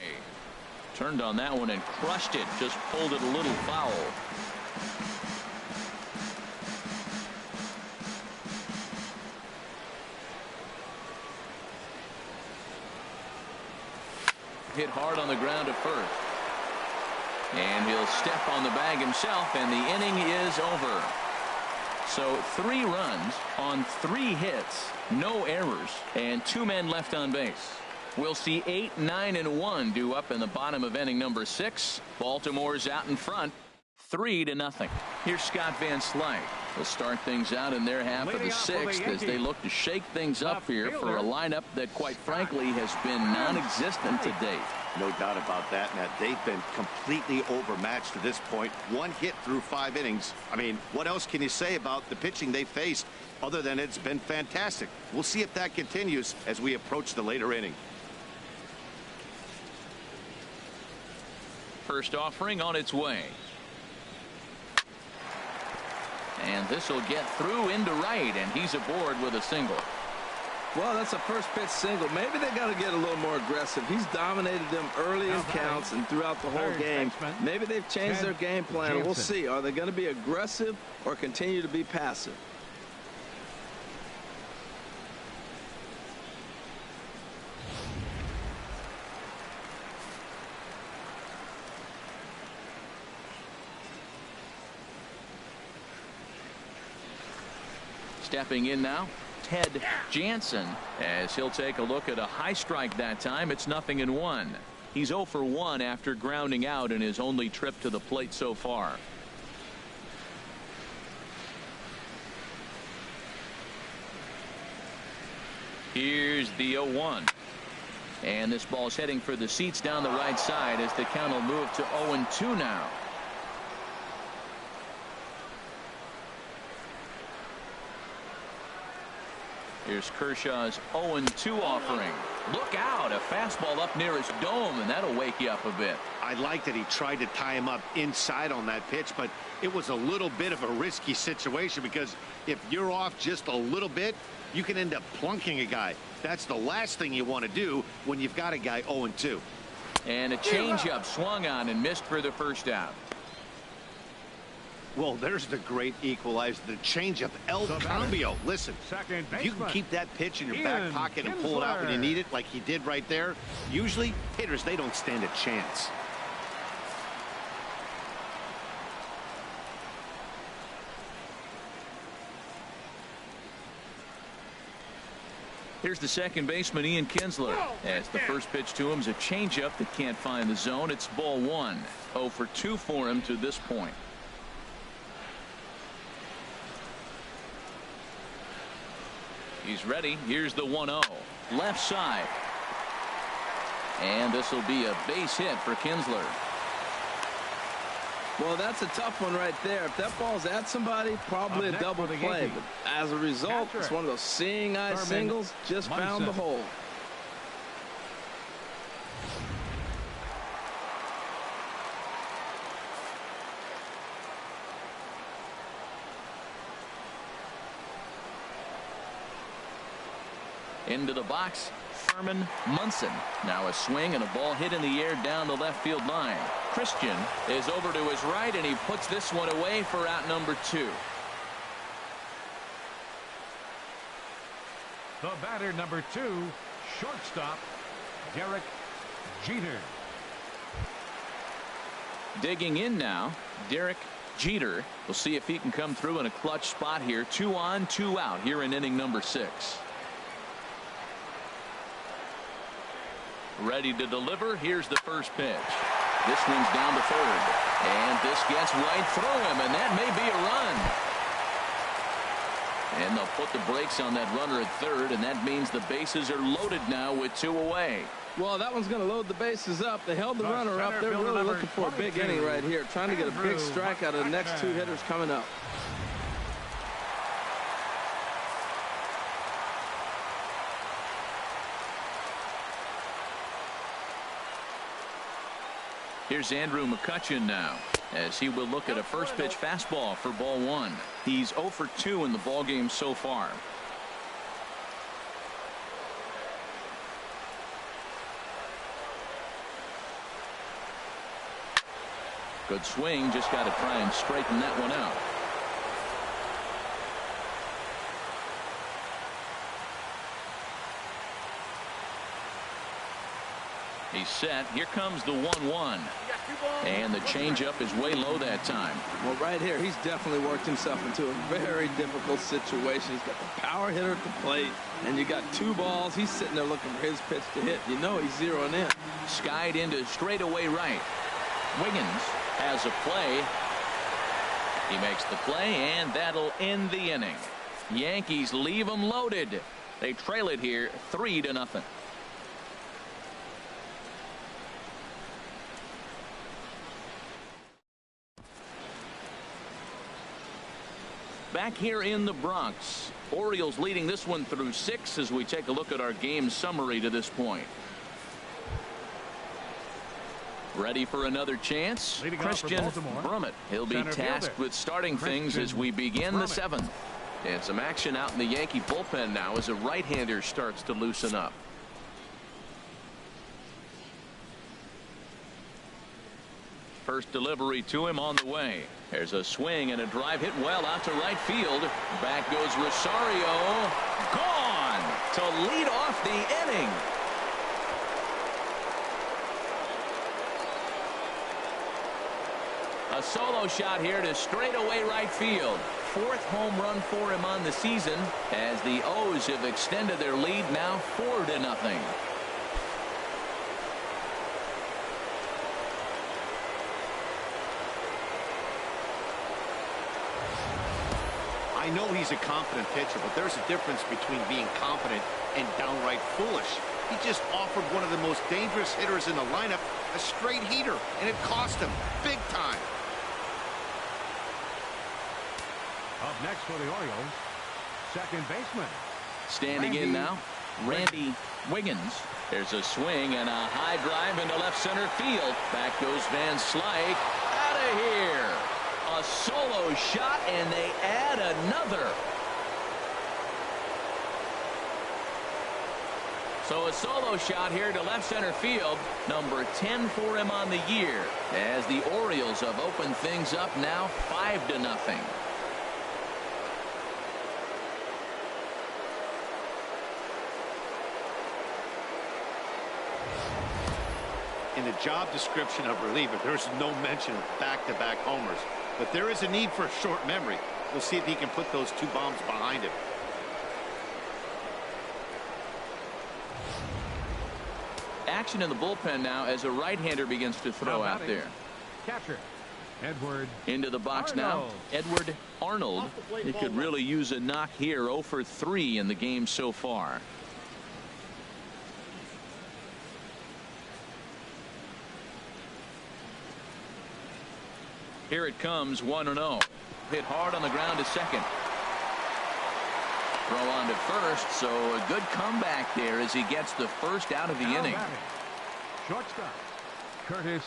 Turned on that one and crushed it. Just pulled it a little foul. Hit hard on the ground at first. And he'll step on the bag himself, and the inning is over. So 3 runs on 3 hits, no errors, and 2 men left on base. We'll see 8, 9, and 1 due up in the bottom of inning number 6. Baltimore's out in front. 3-0. Here's Scott Van Slyke. They'll start things out in their half of the sixth as they look to shake things up here for a lineup that, quite frankly, has been non-existent to date. No doubt about that, Matt. They've been completely overmatched to this point. One hit through 5 innings. I mean, what else can you say about the pitching they faced other than it's been fantastic? We'll see if that continues as we approach the later inning. First offering on its way. And this will get through into right, and he's aboard with a single. Well, that's a first pitch single. Maybe they got to get a little more aggressive. He's dominated them early in counts and throughout the whole game. Maybe they've changed their game plan. We'll see. Are they going to be aggressive or continue to be passive? Stepping in now, Ted Jansen, as he'll take a look at a high strike that time. It's 0-1. He's 0 for 1 after grounding out in his only trip to the plate so far. Here's the 0-1. And this ball's heading for the seats down the right side as the count will move to 0-2 now. Here's Kershaw's 0-2 offering. Look out, a fastball up near his dome, and that'll wake you up a bit. I like that he tried to tie him up inside on that pitch, but it was a little bit of a risky situation because if you're off just a little bit, you can end up plunking a guy. That's the last thing you want to do when you've got a guy 0-2. And a changeup swung on and missed for the first out. Well, there's the great equalizer, the changeup, El Cambio. Listen, if you can keep that pitch in your back pocket and pull it out when you need it, like he did right there, usually hitters, they don't stand a chance. Here's the second baseman, Ian Kinsler, as the first pitch to him is a changeup that can't find the zone. It's ball 1. 0 for 2 for him to this point. He's ready. Here's the 1-0. Left side. And this will be a base hit for Kinsler. Well, that's a tough one right there. If that ball's at somebody, probably a double play. But as a result, it's one of those seeing eye singles. Just found the hole. Into the box, Furman Munson. Now a swing and a ball hit in the air down the left field line. Christian is over to his right, and he puts this one away for out number 2. The batter, number 2, shortstop, Derek Jeter. Digging in now, Derek Jeter. We'll see if he can come through in a clutch spot here. 2 on, 2 out here in inning number 6. Ready to deliver. Here's the first pitch. This one's down to third. And this gets right through him, and that may be a run. And they'll put the brakes on that runner at third, and that means the bases are loaded now with 2 away. Well, that one's going to load the bases up. They held the runner up. They're really looking for a big inning right here, trying to get a big strike out of the next 2 hitters coming up. Here's Andrew McCutchen now, as he will look at a first pitch fastball for ball 1. He's 0 for 2 in the ballgame so far. Good swing, just got to try and straighten that one out. He's set. Here comes the 1-1. And the changeup is way low that time. Well, right here, he's definitely worked himself into a very difficult situation. He's got the power hitter at the plate, and you got 2 balls. He's sitting there looking for his pitch to hit. You know he's zeroing in. Skied into straightaway right. Wiggins has a play. He makes the play, and that'll end the inning. Yankees leave them loaded. They trail it here 3-0. Back here in the Bronx, Orioles leading this one through 6 as we take a look at our game summary to this point. Ready for another chance? Christian Brummett. He'll be tasked with starting things as we begin the 7th. And some action out in the Yankee bullpen now as a right-hander starts to loosen up. First delivery to him on the way. There's a swing and a drive hit well out to right field. Back goes Rosario. Gone to lead off the inning. A solo shot here to straightaway right field. 4th home run for him on the season as the O's have extended their lead now 4-0. I know he's a confident pitcher, but there's a difference between being confident and downright foolish. He just offered one of the most dangerous hitters in the lineup a straight heater, and it cost him big time. Up next for the Orioles, second baseman. Standing in now, Randy Wiggins. There's a swing and a high drive into left center field. Back goes Van Slyke. Out of here. A solo shot, and they add another. So a solo shot here to left center field, number 10 for him on the year, as the Orioles have opened things up now 5-0. In the job description of reliever, there's no mention of back-to-back homers. But there is a need for a short memory. We'll see if he can put those 2 bombs behind him. Action in the bullpen now as a right-hander begins to throw out there. Catcher Edward into the box now. Edward Arnold. He could really use a knock here. 0 for 3 in the game so far. Here it comes, 1-0. Hit hard on the ground to second. Throw on to first, so a good comeback there as he gets the first out of the inning. Shortstop Curtis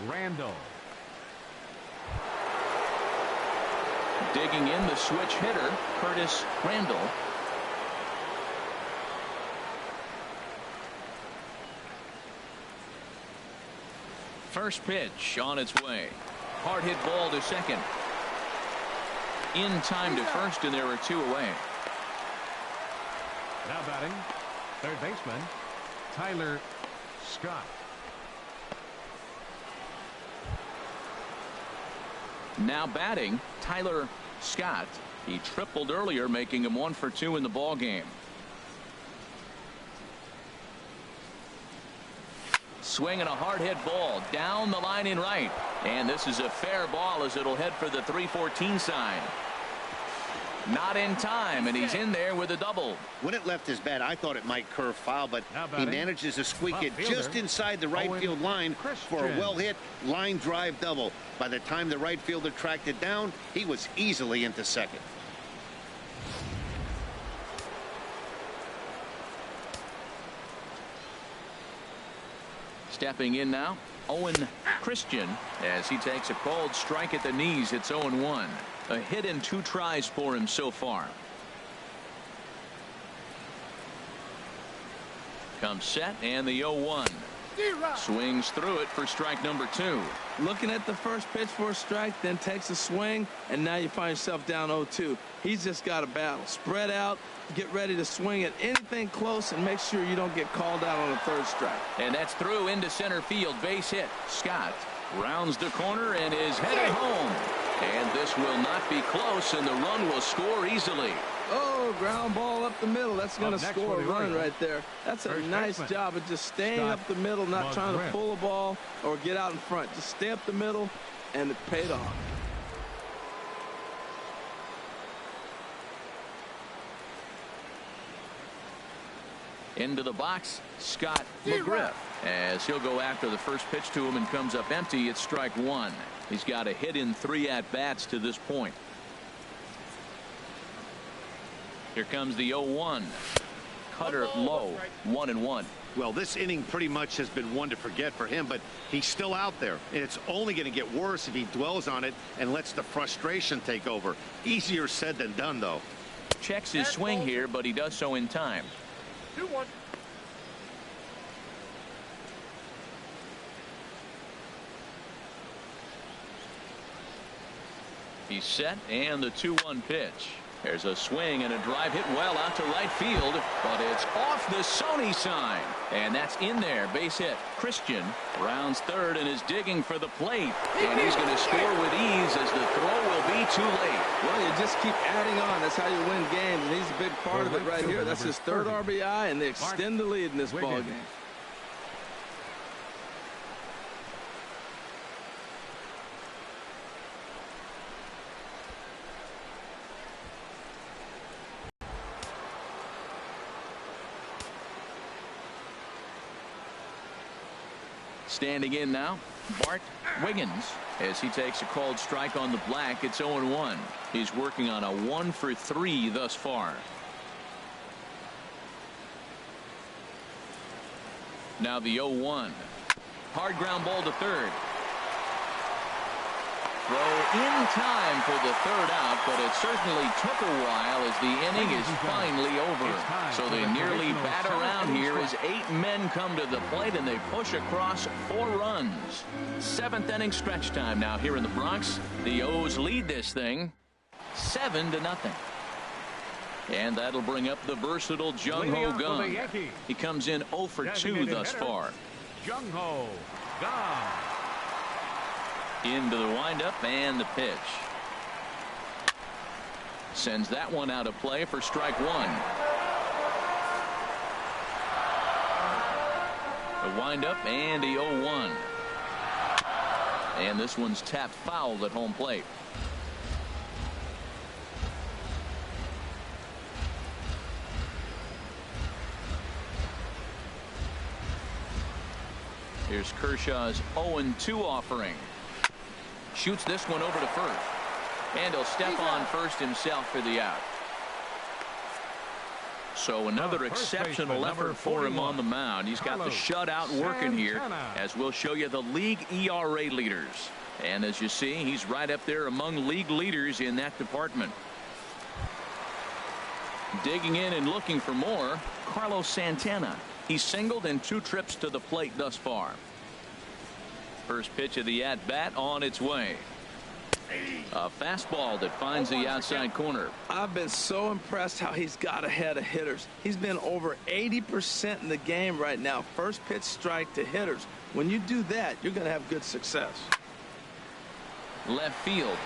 Randall. Digging in the switch hitter, Curtis Randall. First pitch on its way. Hard hit ball to second. In time to first, and there are 2 away. Now batting, third baseman Tyler Scott. Now batting, Tyler Scott. He tripled earlier, making him 1 for 2 in the ball game. Swing and a hard hit ball down the line in right, and this is a fair ball as it'll head for the 314 sign. Not in time, and he's in there with a double. When it left his bat, I thought it might curve foul, but he manages to squeak it just inside the right field line for a well-hit line drive double. By the time the right fielder tracked it down, he was easily into second. Stepping in now, Owen Christian, as he takes a cold strike at the knees. It's 0-1. A hit in 2 tries for him so far. Comes set, and the 0-1. Swings through it for strike number 2. Looking at the first pitch for a strike, then takes a swing, and now you find yourself down 0-2. He's just got a battle. Spread out, get ready to swing at anything close, and make sure you don't get called out on the 3rd strike. And that's through into center field. Base hit. Scott rounds the corner and is headed home. And this will not be close, and the run will score easily. Oh, ground ball up the middle. That's going to score a run right there. That's a nice job of just staying up the middle, not trying to pull a ball or get out in front. Just stay up the middle, and it paid off. Into the box, Scott McGriff, as he'll go after the first pitch to him and comes up empty. It's strike one. He's got a hit in 3 at-bats to this point. Here comes the 0-1. Cutter low, 1-1. Well, this inning pretty much has been one to forget for him, but he's still out there, and it's only going to get worse if he dwells on it and lets the frustration take over. Easier said than done, though. Checks his swing here, but he does so in time. 2-1. He's set, and the 2-1 pitch. There's a swing and a drive hit well out to right field, but it's off the Sony sign, and that's in there. Base hit. Christian rounds third and is digging for the plate, and he's going to score with ease as the throw will be too late. Well, you just keep adding on. That's how you win games, and he's a big part of it right here. That's his 3rd RBI, and they extend the lead in this ball game. Standing in now, Bart Wiggins, as he takes a called strike on the black. It's 0-1. He's working on a 1 for 3 thus far. Now the 0-1. Hard ground ball to third. Throw in time for the 3rd out, but it certainly took a while as the inning is finally over. So they nearly bat around here as 8 men come to the plate and they push across 4 runs. 7th inning stretch time now here in the Bronx. The O's lead this thing 7-0. And that'll bring up the versatile Jung-Ho Kang. He comes in 0 for 2 thus far. Jung-Ho Kang. Into the windup and the pitch. Sends that one out of play for strike 1. The windup and the 0-1. And this one's tapped foul at home plate. Here's Kershaw's 0-2 offering. Shoots this one over to first. And he'll step on first himself for the out. So another exceptional effort for him on the mound. He's got the shutout working here, as we'll show you the league ERA leaders. And as you see, he's right up there among league leaders in that department. Digging in and looking for more, Carlos Santana. He's singled in 2 trips to the plate thus far. First pitch of the at-bat on its way. A fastball that finds the outside corner. I've been so impressed how he's got ahead of hitters. He's been over 80% in the game right now. First pitch strike to hitters. When you do that, you're going to have good success. Left field.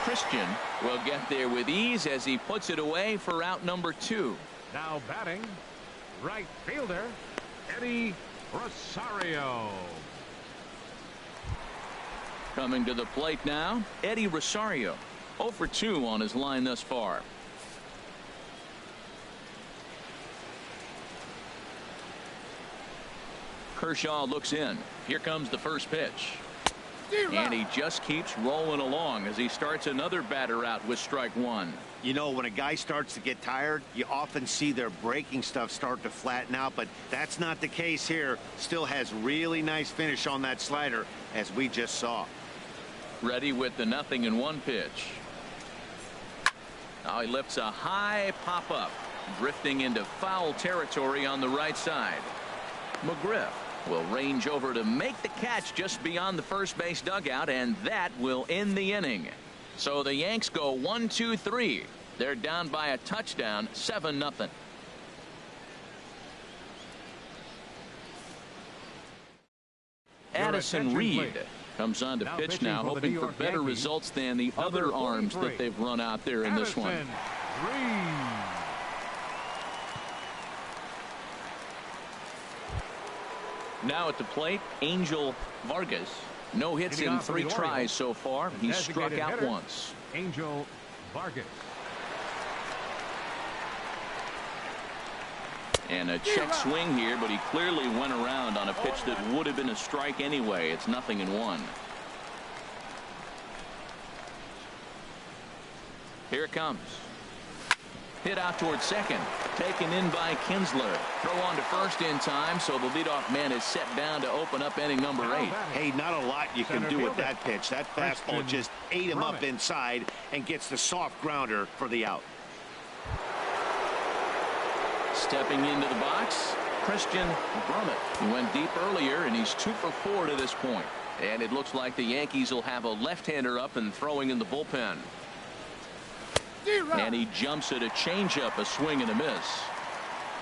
Christian will get there with ease as he puts it away for out number 2. Now batting, right fielder, Eddie Rosario. Coming to the plate now, Eddie Rosario. 0 for 2 on his line thus far. Kershaw looks in. Here comes the first pitch. And he just keeps rolling along as he starts another batter out with strike 1. You know, when a guy starts to get tired, you often see their breaking stuff start to flatten out, but that's not the case here. Still has really nice finish on that slider, as we just saw. Ready with the 0-1 pitch. Now he lifts a high pop-up, drifting into foul territory on the right side. McGriff will range over to make the catch just beyond the first base dugout, and that will end the inning. So the Yanks go 1-2-3. They're down by a touchdown, 7-0. Addison Reed comes on to pitch now, hoping for better results than the other arms that they've run out there in this one. Now at the plate, Angel Vargas. No hits in 3 tries so far. He's struck out once. Angel Vargas. And a check swing here, but he clearly went around on a pitch that would have been a strike anyway. It's 0-1. Here it comes. Hit out towards second. Taken in by Kinsler. Throw on to first in time, so the leadoff man is set down to open up inning number 8. Hey, not a lot you can do with that pitch. That fastball just ate him up inside and gets the soft grounder for the out. Stepping into the box, Christian Brummett. He went deep earlier, and he's 2 for 4 to this point. And it looks like the Yankees will have a left-hander up and throwing in the bullpen. And he jumps at a changeup, a swing and a miss.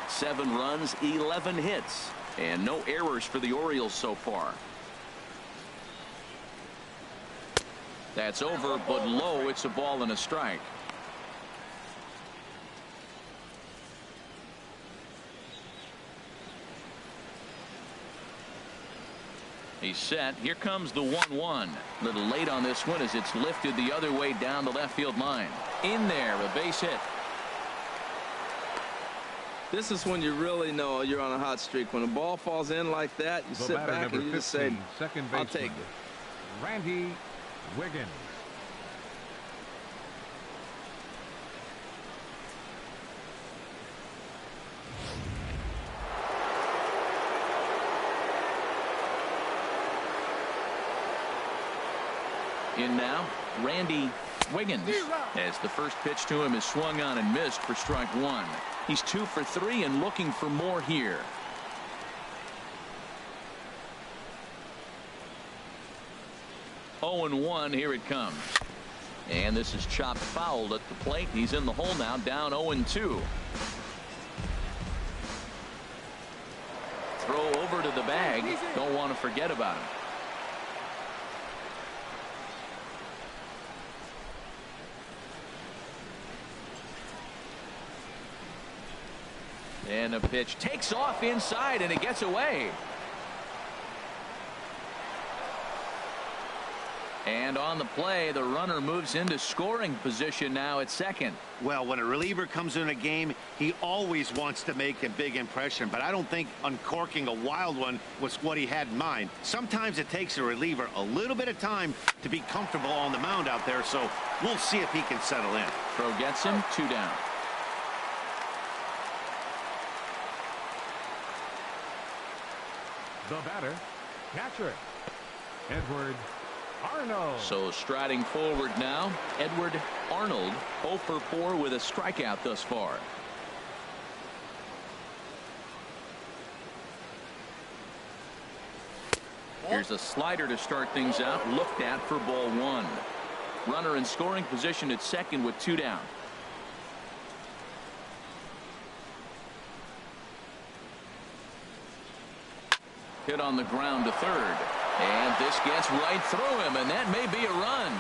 7 runs, 11 hits, and no errors for the Orioles so far. That's over, but low. It's a ball and a strike. He's set. Here comes the 1-1. A little late on this one as it's lifted the other way down the left field line. In there, a base hit. This is when you really know you're on a hot streak. When the ball falls in like that, you sit back and you just say, I'll take it. Randy Wiggins. In now, Randy Wiggins, as the first pitch to him is swung on and missed for strike 1. He's 2 for 3 and looking for more here. Oh, 0-1. Here it comes. And this is chopped foul at the plate. He's in the hole now, down 0-2. Throw over to the bag. Don't want to forget about him. And a pitch takes off inside, and it gets away. And on the play, the runner moves into scoring position now at second. Well, when a reliever comes in a game, he always wants to make a big impression, but I don't think uncorking a wild one was what he had in mind. Sometimes it takes a reliever a little bit of time to be comfortable on the mound out there, so we'll see if he can settle in. Throw gets him, 2 down. The batter, catcher, Edward Arnold. So striding forward now, Edward Arnold, 0 for 4 with a strikeout thus far. Here's a slider to start things out, looked at for ball 1. Runner in scoring position at second with 2 down. Hit on the ground to third, and this gets right through him, and that may be a run.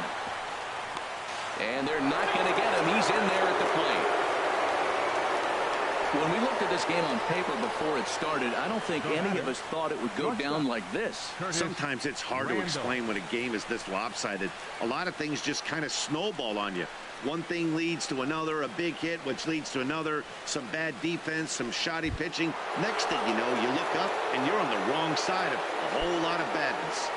And they're not going to get him. He's in there at the plate. When we looked at this game on paper before it started, I don't think any of us thought it would go down like this. Sometimes it's hard to explain when a game is this lopsided. A lot of things just kind of snowball on you. One thing leads to another, a big hit, which leads to another, some bad defense, some shoddy pitching. Next thing you know, you look up and you're on the wrong side of a whole lot of badness.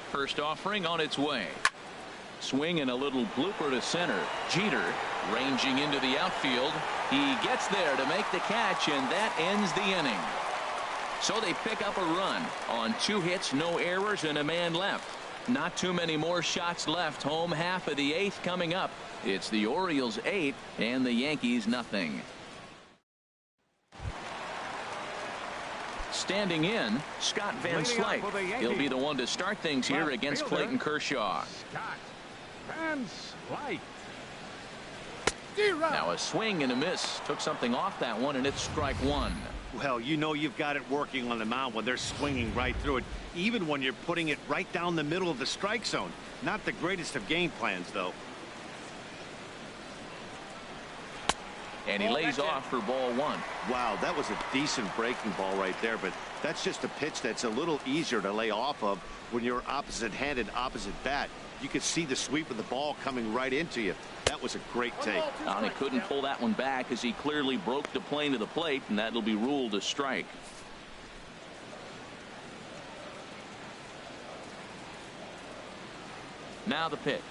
First offering on its way. Swing and a little blooper to center. Jeter ranging into the outfield. He gets there to make the catch, and that ends the inning. So they pick up a run on 2 hits, no errors, and a man left. Not too many more shots left. Home half of the 8th coming up. It's the Orioles 8 and the Yankees nothing. Standing in, Scott Van Slyke. He'll be the one to start things here against Clayton Kershaw. Scott Van Slyke. Now a swing and a miss. Took something off that one, and it's strike 1. Well, you know you've got it working on the mound when they're swinging right through it, even when you're putting it right down the middle of the strike zone. Not the greatest of game plans, though. And he lays off for ball one. Wow, that was a decent breaking ball right there, but that's just a pitch that's a little easier to lay off of when you're opposite-handed, opposite bat. You could see the sweep of the ball coming right into you. That was a great take. And he couldn't pull that one back as he clearly broke the plane to the plate, and that'll be ruled a strike. Now the pitch.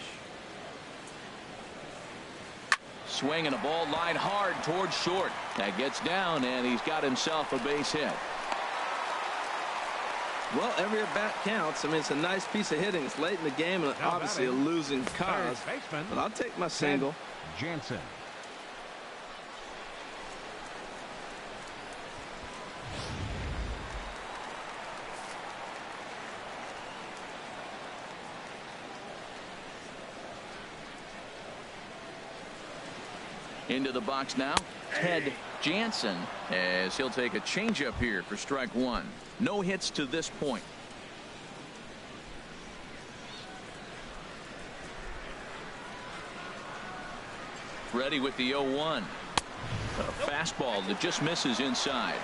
Swing and a ball line hard towards short. That gets down, and he's got himself a base hit. Well, every at bat counts. I mean, it's a nice piece of hitting. It's late in the game, and obviously a losing cause. But I'll take my single. Jansen. Into the box now, Ted Jansen, as he'll take a changeup here for strike one. No hits to this point. Ready with the 0-1. A fastball that just misses inside.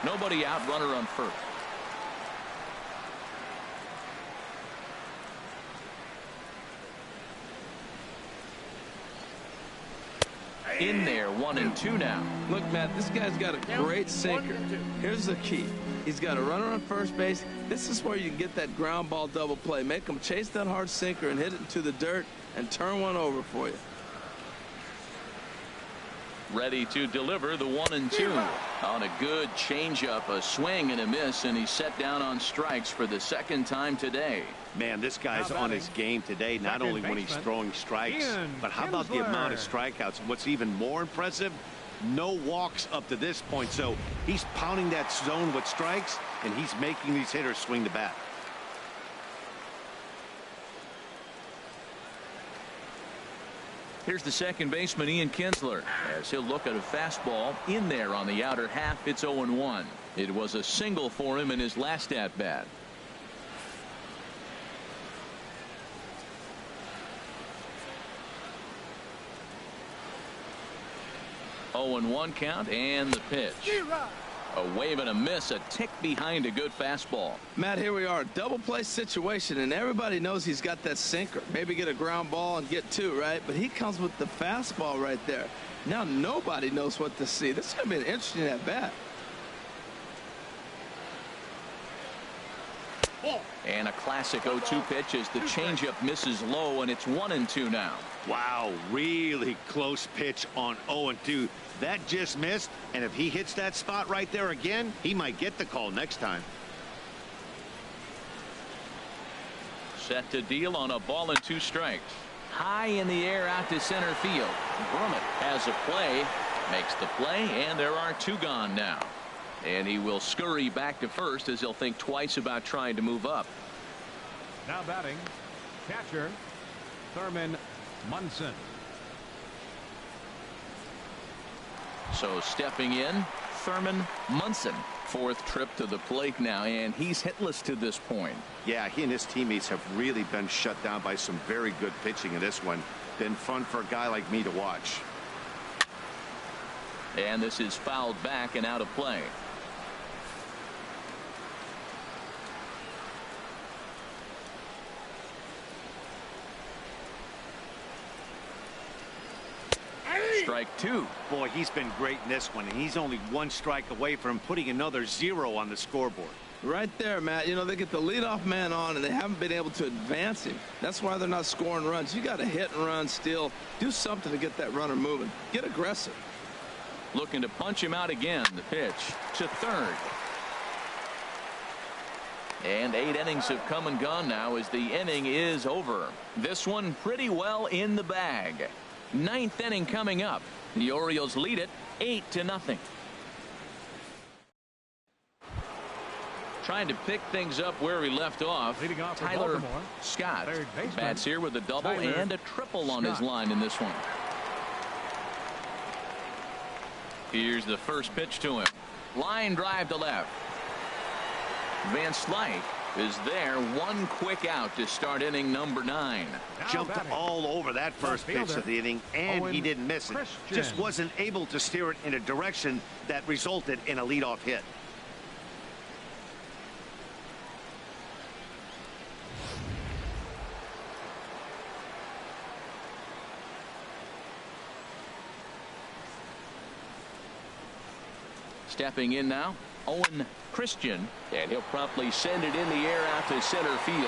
Nobody out, runner on first. In there, 1-2 now. Look, Matt, this guy's got a great sinker. Here's the key. He's got a runner on first base. This is where you get that ground ball double play. Make him chase that hard sinker and hit it into the dirt and turn one over for you. Ready to deliver the 1-2 on a good changeup, a swing and a miss, and he's set down on strikes for the second time today. Man, this guy's on his game today, not only when he's throwing strikes, but how about the amount of strikeouts? What's even more impressive, no walks up to this point. So he's pounding that zone with strikes, and he's making these hitters swing the bat. Here's the second baseman, Ian Kinsler, as he'll look at a fastball in there on the outer half. It's 0-1. It was a single for him in his last at bat. Oh, 0-1 count, and the pitch. A wave and a miss, a tick behind a good fastball. Matt, here we are, double play situation, and everybody knows he's got that sinker. Maybe get a ground ball and get two, right? But he comes with the fastball right there. Now nobody knows what to see. This is going to be an interesting at bat. And a classic 0-2 pitch as the changeup misses low, and it's 1-2 now. Wow, really close pitch on 0-2. That just missed, and if he hits that spot right there again, he might get the call next time. Set to deal on a ball and 2 strikes. High in the air out to center field. Brummett has a play, makes the play, and there are 2 gone now. And he will scurry back to first as he'll think twice about trying to move up. Now batting, catcher Thurman Munson. So stepping in, Thurman Munson. 4th trip to the plate now, and he's hitless to this point. Yeah, he and his teammates have really been shut down by some very good pitching in this one. Been fun for a guy like me to watch. And this is fouled back and out of play. Strike 2. Boy, he's been great in this one, and he's only 1 strike away from putting another 0 on the scoreboard. Right there, Matt. You know, they get the leadoff man on, and they haven't been able to advance him. That's why they're not scoring runs. You got to hit and run, steal, do something to get that runner moving. Get aggressive. Looking to punch him out again. The pitch to third. And 8 innings have come and gone now as the inning is over. This one pretty well in the bag. 9th inning coming up. The Orioles lead it 8-0. Trying to pick things up where we left off. Leading off for Tyler Baltimore, Scott third baseman, bats here with a double Tyler and a triple on his Scott. line in this one. Here's the first pitch to him. Line drive to left. Van Slyke is there. One quick out to start inning number 9. Jumped all over that first pitch of the inning, and he didn't miss it. Just wasn't able to steer it in a direction that resulted in a leadoff hit. Stepping in now, Owen Christian, and he'll promptly send it in the air out to center field.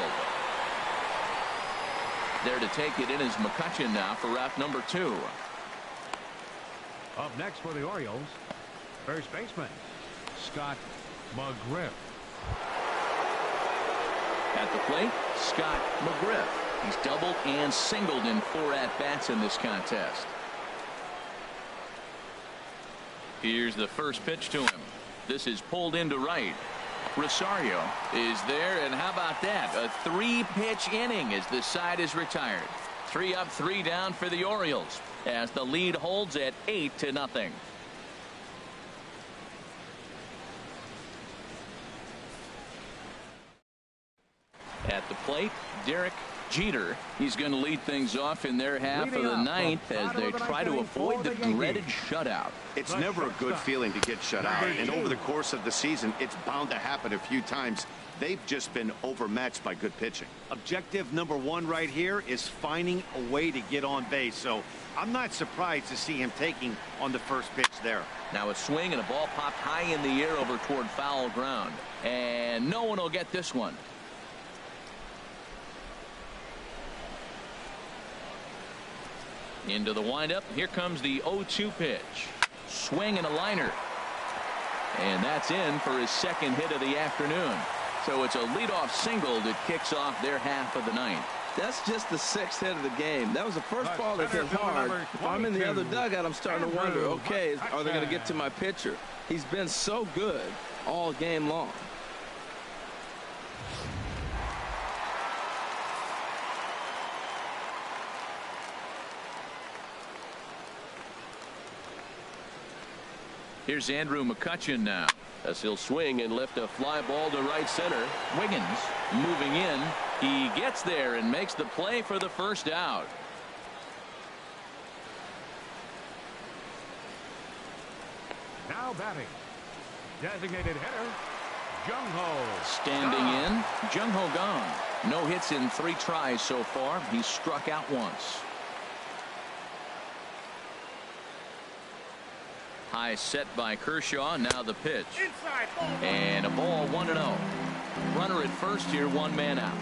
There to take it in is McCutchen now for route number 2. Up next for the Orioles, first baseman Scott McGriff. At the plate, Scott McGriff. He's doubled and singled in 4 at-bats in this contest. Here's the first pitch to him. This is pulled into right. Rosario is there, and how about that? A 3-pitch inning as the side is retired. 3 up, 3 down for the Orioles as the lead holds at 8-0. At the plate, Derek Jeter. He's going to lead things off in their half of the ninth as they try to avoid the dreaded shutout. It's never a good feeling to get shut out, and over the course of the season, it's bound to happen a few times. They've just been overmatched by good pitching. Objective number 1 right here is finding a way to get on base, so I'm not surprised to see him taking on the first pitch there. Now a swing and a ball popped high in the air over toward foul ground, and no one will get this one. Into the windup. Here comes the 0-2 pitch. Swing and a liner. And that's in for his second hit of the afternoon. So it's a leadoff single that kicks off their half of the ninth. That's just the 6th hit of the game. That was the first ball that hit hard. If I'm in the other dugout, I'm starting to wonder, okay, are they going to get to my pitcher? He's been so good all game long. Here's Andrew McCutchen now as he'll swing and lift a fly ball to right center. Wiggins moving in. He gets there and makes the play for the first out. Now batting, designated hitter Jung Ho. Standing in, Jung Ho gone. No hits in 3 tries so far. He's struck out once. High set by Kershaw. Now the pitch. And a ball 1-0. Runner at first here, 1 man out.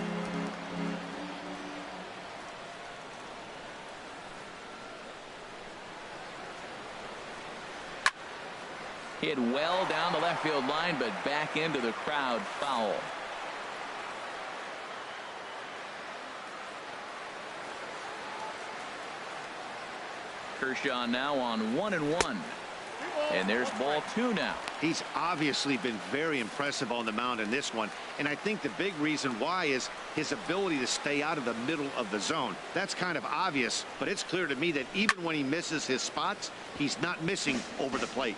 Hit well down the left field line, but back into the crowd, foul. Kershaw now on 1-1. And there's ball 2 now. He's obviously been very impressive on the mound in this one, and I think the big reason why is his ability to stay out of the middle of the zone. That's kind of obvious, but it's clear to me that even when he misses his spots, he's not missing over the plate.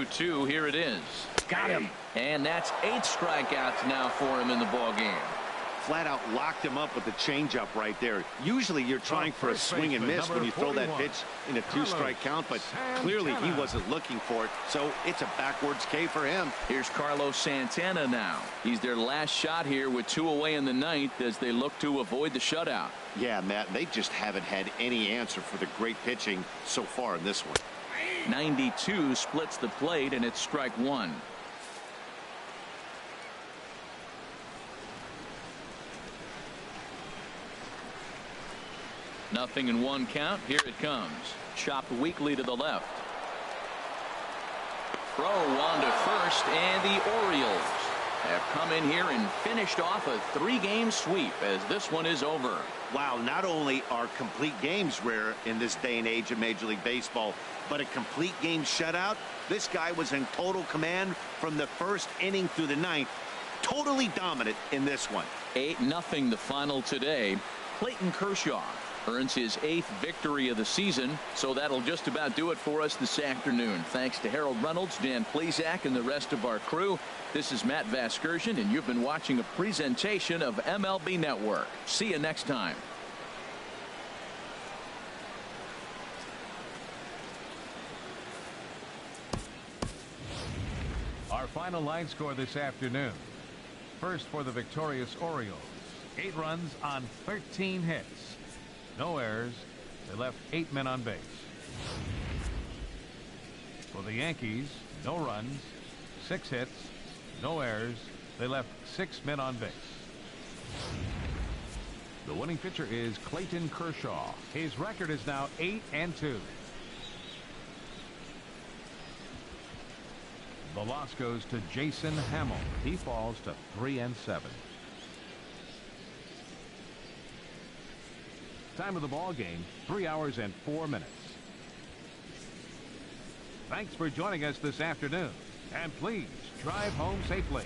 Two, here it is. Got him. And that's 8 strikeouts now for him in the ball game. Flat out locked him up with the changeup right there. Usually you're trying for a swing and miss when you throw that pitch in a 2-strike count, but clearly he wasn't looking for it, so it's a backwards K for him. Here's Carlos Santana now. He's their last shot here with 2 away in the ninth as they look to avoid the shutout. Yeah, Matt, they just haven't had any answer for the great pitching so far in this one. 92 splits the plate, and it's strike 1. Nothing in 1 count. Here it comes. Chopped weakly to the left. Throw on to first, and the Orioles have come in here and finished off a 3-game sweep as this one is over. Wow, not only are complete games rare in this day and age of Major League Baseball, but a complete game shutout. This guy was in total command from the first inning through the ninth. Totally dominant in this one. 8-0 the final today. Clayton Kershaw earns his 8th victory of the season. So that'll just about do it for us this afternoon. Thanks to Harold Reynolds, Dan Plesac, and the rest of our crew. This is Matt Vasgersian, and you've been watching a presentation of MLB Network. See you next time. Our final line score this afternoon. First for the victorious Orioles. 8 runs on 13 hits. No errors. They left 8 men on base. For the Yankees, no runs, 6 hits, no errors. They left 6 men on base. The winning pitcher is Clayton Kershaw. His record is now 8-2. The loss goes to Jason Hamill. He falls to 3-7. Time of the ball game, 3 hours and 4 minutes. Thanks for joining us this afternoon, and please drive home safely.